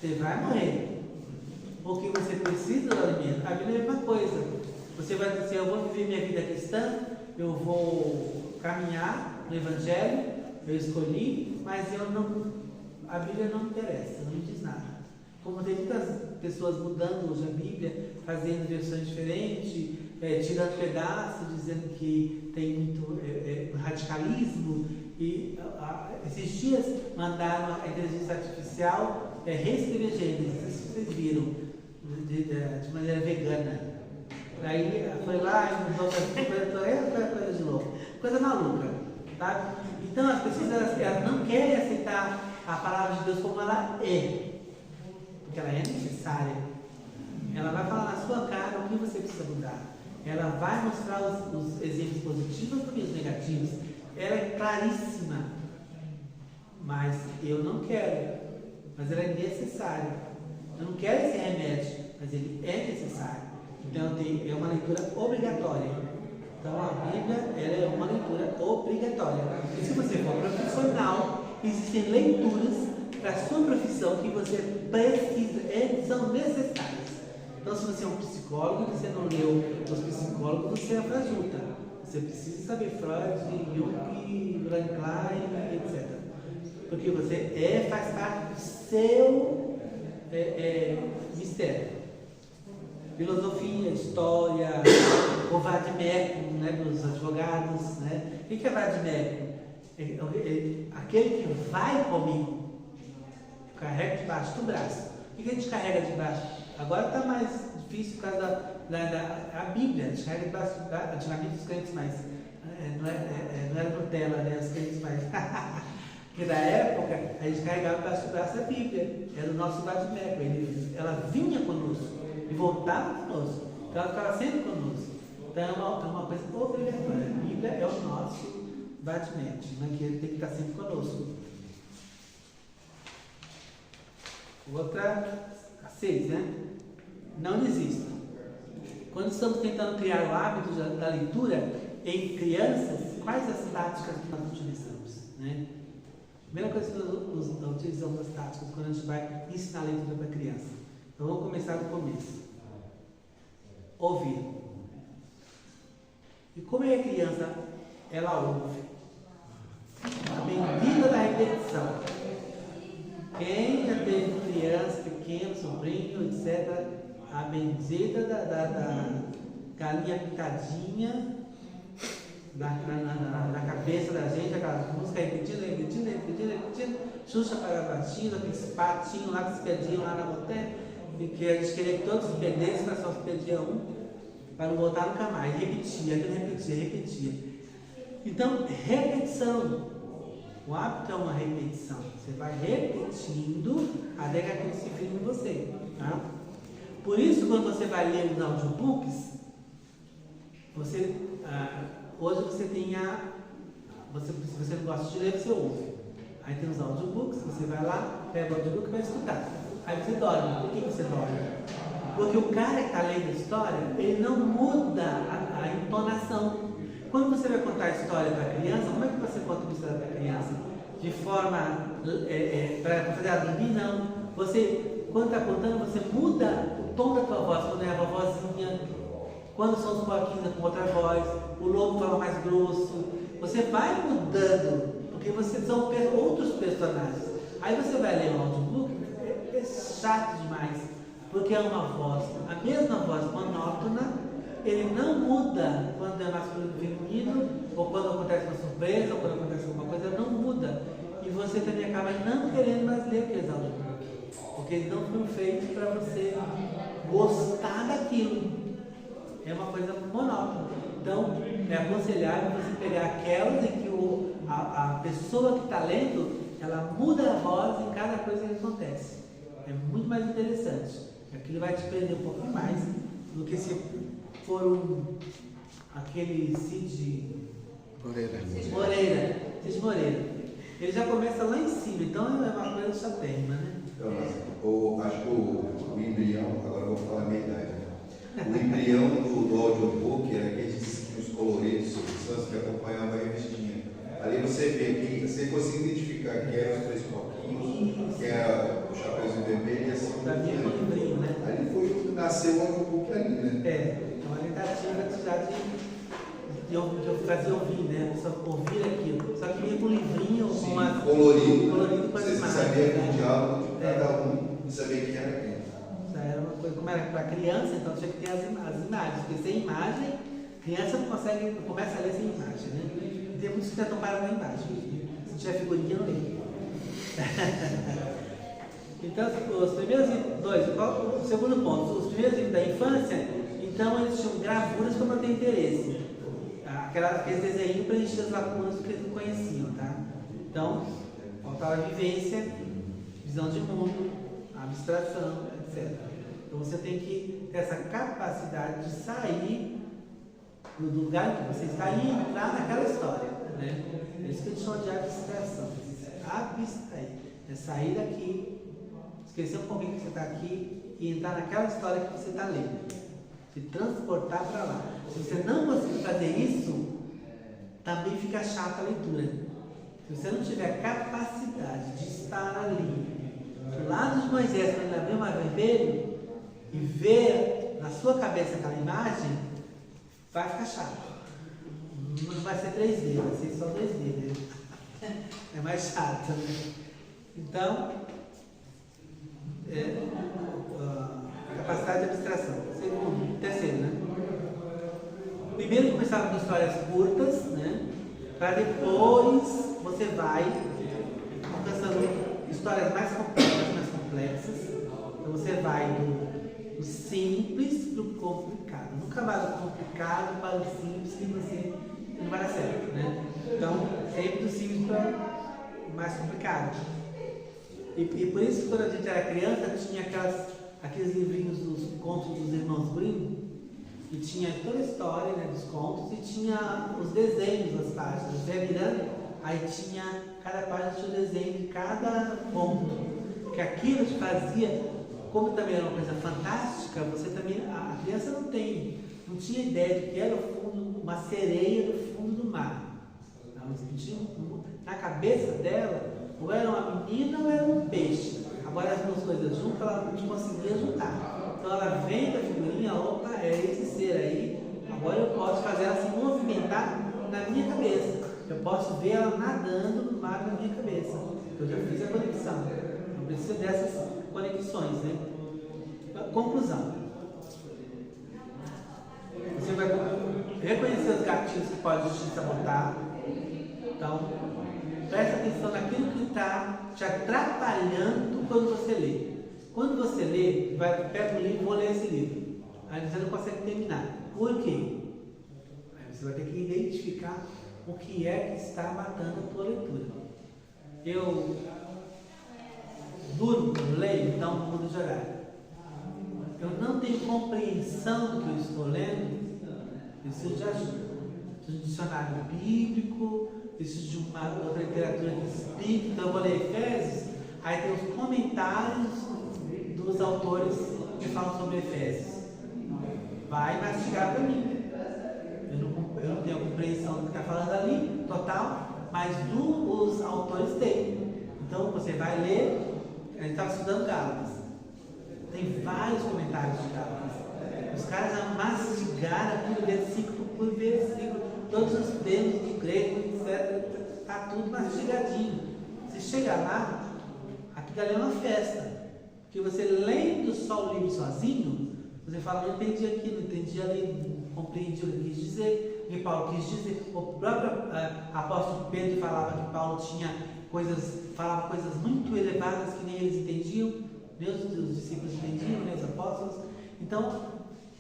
Você vai morrer. Porque você precisa do alimento. A Bíblia é a mesma coisa. Você vai dizer assim, eu vou viver minha vida cristã, eu vou caminhar no Evangelho, eu escolhi, mas a Bíblia não me interessa, não me diz nada. Como tem muitas pessoas mudando hoje a Bíblia, fazendo versões diferentes, tirando pedaços, dizendo que tem muito radicalismo. E esses dias mandaram a inteligência artificial reescrever Gênesis, isso que vocês viram, de maneira vegana. Aí foi lá e mudou coisa de louco, coisa maluca, tá? Então as pessoas elas não querem aceitar a palavra de Deus como ela é, porque ela é necessária. Ela vai falar na sua cara o que você precisa mudar. Ela vai mostrar os exemplos positivos e também os negativos. Ela é claríssima, mas eu não quero. Mas ela é necessária. Eu não quero esse remédio, mas ele é necessário. Então é uma leitura obrigatória. Então a Bíblia ela é uma leitura obrigatória. E se você for profissional, existem leituras para a sua profissão que você precisa, são necessárias. Então se você é um psicólogo e você não leu os psicólogos, você é frajuta. Você precisa saber Freud, Jung, Klein, etc. Porque você faz parte do seu mistério. Filosofia, história, o vade-mecum, né, dos advogados. Né? O que é vade-mecum? Aquele que vai comigo, carrega debaixo do braço. O que a gente carrega debaixo? Agora está mais difícil por causa da Bíblia. A gente carrega debaixo antigamente os crentes mais. Não era Nutella, né? Os crentes mais. Porque na época a gente carregava debaixo do braço a Bíblia. Era o nosso vade-mecum. Ela vinha conosco e voltava conosco. Então ela ficava sempre conosco. Então é uma coisa obrigatória. A Bíblia é o nosso vade-mecum, né? Que ele tem que estar sempre conosco. Outra, a 6, né? Não desista. Quando estamos tentando criar o hábito da leitura em crianças, quais as táticas que nós utilizamos? Né? Primeira coisa que nós utilizamos as táticas quando a gente vai ensinar a leitura para a criança. Então vamos começar do começo. Ouvir. E como é a criança? Ela ouve. A bendita da repetição. Quem já teve criança, pequeno, sobrinho, etc., a bendita da galinha pintadinha na cabeça da gente, aquela música repetindo, Xuxa para baixinho, aqueles patinhos lá que se perdiam lá na montanha, e que a gente queria que todos se perdessem, mas só se perdia um, para não voltar nunca mais. Repetia. Então, repetição. O hábito é uma repetição. Você vai repetindo até que aquilo se firme em você. Tá? Por isso, quando você vai ler os audiobooks, hoje você tem se você não gosta de ler, você ouve. Aí tem os audiobooks, você vai lá, pega o audiobook e vai escutar. Aí você dorme. Por que você dorme? Porque o cara que está lendo a história, ele não muda a entonação. Quando você vai contar a história para a criança, como é que você conta a história para a criança? De forma para fazer ela dormir? Não. Você, quando está contando, você muda o tom da tua voz. Quando é a vovozinha, quando são os porquinhos com outra voz, o lobo fala mais grosso. Você vai mudando, porque são outros personagens. Aí você vai ler um audiobook, é chato demais, porque é uma voz, a mesma voz monótona. Ele não muda quando é masculino e feminino, ou quando acontece uma surpresa, ou quando acontece alguma coisa, não muda. E você também acaba não querendo mais ler aqueles audiobooks, porque eles não foram feitos para você gostar daquilo. É uma coisa monótona. Então, é aconselhável você pegar aquelas em que a pessoa que está lendo, ela muda a voz em cada coisa que acontece. É muito mais interessante. Aquilo vai te prender um pouco mais do que se for aquele Cid Moreira. Ele já começa lá em cima, então é uma coisa chatérrima, né? Então, acho que o embrião, agora eu vou falar a minha idade, né? O embrião do audiobook era aqueles coloridos, substâncias que acompanhavam a revistinha. Ali você vê que você consegue identificar que eram os três porquinhos, que era o Chapeuzinho Vermelho e assim. Para mim é um livrinho, né? Ali foi o que nasceu o audiobook ali, né? É uma tentativa já de fazer ouvir, né? A pessoa ouvir aquilo. Só que vinha com um livrinho, com uma colorido com as você imagens. sabia que o diálogo de cada um e sabia quem era quem. Já era uma coisa, como era para criança, então tinha que ter as imagens, porque sem imagem, criança não começa a ler sem imagem, né? E tem muitos que tentam parar na imagem. Se tiver figurinha, não lê. Então, os primeiros dois, o segundo ponto, os primeiros livros da infância, então eles tinham gravuras para manter interesse. Aqueles desenhos para encher as lacunas do que eles não conheciam, tá? Então, faltava vivência, visão de mundo, abstração, etc. Então você tem que ter essa capacidade de sair do lugar em que você está e entrar naquela história, né? É isso que eles chamam de abstração. Abstrair. É sair daqui, esquecer um pouquinho que você está aqui e entrar naquela história que você está lendo. Se transportar para lá. Se você não conseguir fazer isso, também fica chata a leitura. Se você não tiver capacidade de estar ali, do lado de Moisés, quando ele abriu o mar vermelho, e ver na sua cabeça aquela imagem, vai ficar chato. Não vai ser 3D, vai ser só 2D, né? É mais chato, né? Então, capacidade de abstração. Segundo, terceiro, né? Primeiro começar com histórias curtas, né? Para depois você vai alcançando histórias mais complexas. Então você vai do simples para o complicado. Nunca vai do complicado para o simples que você não vai dar certo, né? Então, sempre do simples para o mais complicado. E por isso, quando a gente era criança, tinha aqueles livrinhos dos contos dos irmãos Grimm, e tinha toda a história, né, dos contos, e tinha os desenhos das páginas. Você ia virando, aí tinha, cada página tinha o desenho de cada conto. Porque aquilo te fazia, como também era uma coisa fantástica, você também, a criança não tinha ideia de que era uma sereia do fundo do mar. Na cabeça dela, ou era uma menina ou era um peixe. Agora as duas coisas juntas, ela não conseguia juntar. Então ela vem da figurinha, opa, é esse ser aí, agora eu posso fazer ela se movimentar na minha cabeça. Eu posso ver ela nadando no mar na minha cabeça. Eu já fiz a conexão. Não precisa dessas conexões, né? Conclusão. Você vai reconhecer os gatilhos que podem te sabotar. Então, presta atenção naquilo que está te atrapalhando quando você lê. Quando você lê, pega o livro e vou ler esse livro. Aí você não consegue terminar. Por quê? Aí você vai ter que identificar o que é que está matando a tua leitura. Eu durmo quando leio, então mudo de horário. Eu não tenho compreensão do que eu estou lendo, preciso de ajuda. Preciso de um dicionário bíblico, preciso de uma outra literatura que explique. Então eu vou ler Efésios, aí tem os comentários dos autores que falam sobre Efésios. Vai mastigar para mim. Eu não tenho a compreensão do que está falando ali, total, mas os autores têm. Então você vai ler, a gente estava estudando Gálatas. Tem vários comentários de Gálatas. Os caras mastigaram aquilo versículo por versículo, todos os termos do grego, etc. Está tudo mastigadinho. Você chega lá, aquilo ali é uma festa. Porque você lendo só o livro sozinho, você fala, não entendi aqui, não entendi ali, não compreendi o que quis dizer, o que Paulo quis dizer. O próprio apóstolo Pedro falava que Paulo falava coisas muito elevadas que nem eles entendiam, nem os discípulos entendiam, nem os apóstolos. Então,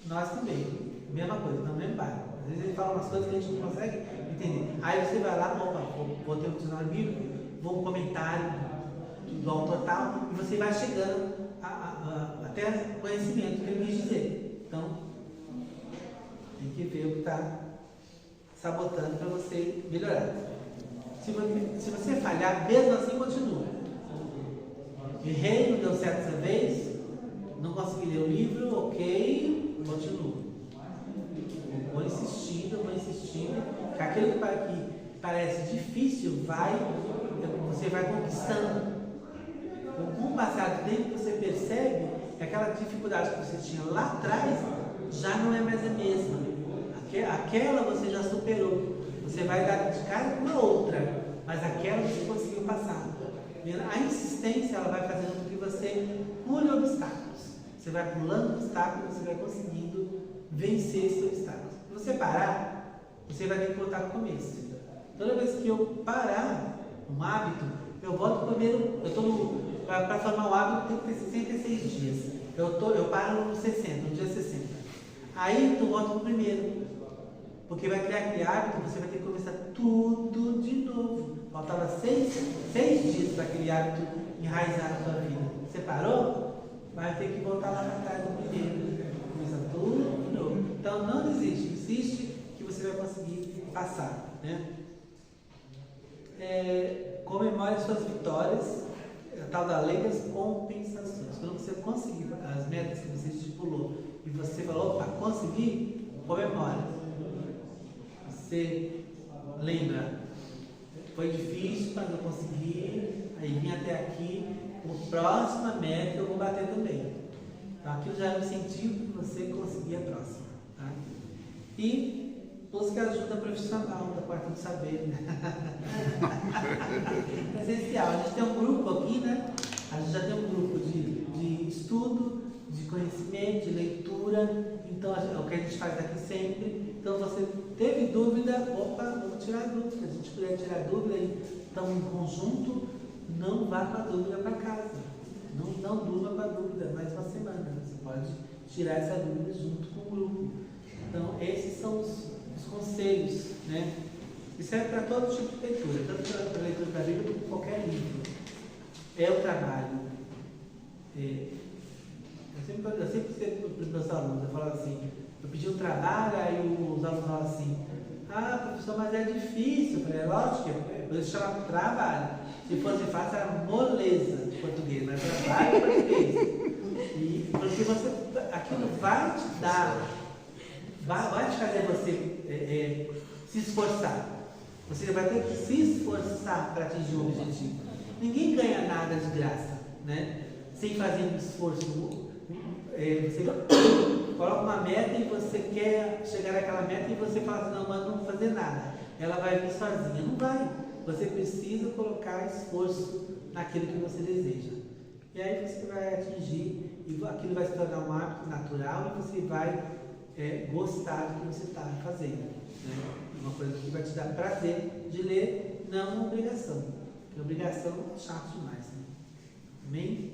nós também, mesma coisa, no mesmo bairro. Às vezes ele fala umas coisas que a gente não consegue entender. Aí você vai lá, vou ter um dicionário bíblico, vou um comentário do autor tal, e você vai chegando até conhecimento que ele quis dizer. Então, tem que ver o que está sabotando para você melhorar. Se você falhar, mesmo assim continua. Errei, não deu certo dessa vez, não consegui ler o livro, ok, continuo. Vou insistindo, que aquilo que parece difícil, você vai conquistando. Com o passar do tempo, você percebe que aquela dificuldade que você tinha lá atrás já não é mais a mesma. Aquela você já superou. Você vai dar de cara com uma outra, mas aquela você conseguiu passar. A insistência ela vai fazendo com que você pule obstáculos. Você vai pulando obstáculos, você vai conseguindo vencer esses obstáculos. Se você parar, você vai ter que voltar para o começo. Toda vez que eu parar um hábito, eu volto primeiro. Para formar o hábito tem que ter 66 dias. Eu paro no 60, no dia 60. Aí tu volta para o primeiro. Porque vai criar aquele hábito, você vai ter que começar tudo de novo. Faltava 6 dias para aquele hábito enraizar na sua vida. Você parou? Vai ter que voltar lá para trás do primeiro. Começa tudo de novo. Então não desiste, insiste que você vai conseguir passar. Né? Comemore suas vitórias. tal da lei das compensações. Quando você conseguir as metas que você estipulou e você falou, opa, consegui, comemora. Você lembra, foi difícil, mas eu consegui, aí vim até aqui, a próxima meta eu vou bater também. Então aquilo já é um incentivo que você conseguir a próxima. Tá? E busque ajuda profissional da Quarta do Saber, né? É essencial. A gente tem um grupo aqui, né? A gente já tem um grupo de estudo, de conhecimento, de leitura. Então é o que a gente faz aqui sempre. Então você teve dúvida, opa, vamos tirar dúvida. Se a gente puder tirar dúvida, então em conjunto, não vá com a dúvida para casa. Não durma com a dúvida mais uma semana. Você pode tirar essa dúvida junto com o grupo. Então esses são os conselhos, né? E serve para todo tipo de leitura, tanto para a leitura da Bíblia como qualquer livro. É o trabalho. Eu sempre sei para os meus alunos, eu falo assim, eu pedi um trabalho, aí os alunos falam assim, professor, mas é difícil. Eu falei, é lógico, por isso chama trabalho. Se fosse fácil, era moleza de português, mas trabalho em português. E porque aquilo vai te dar, vai te fazer você se esforçar. Você vai ter que se esforçar para atingir um objetivo. Ninguém ganha nada de graça, né? Sem fazer um esforço. Você coloca uma meta e você quer chegar naquela meta e você fala assim, não, mas não vou fazer nada. Ela vai vir sozinha. Não vai. Você precisa colocar esforço naquilo que você deseja. E aí você vai atingir, e aquilo vai se tornar um hábito natural e você vai gostar do que você está fazendo. Né? Uma coisa que vai te dar prazer de ler, não uma obrigação. Porque obrigação é chato demais. Né? Amém?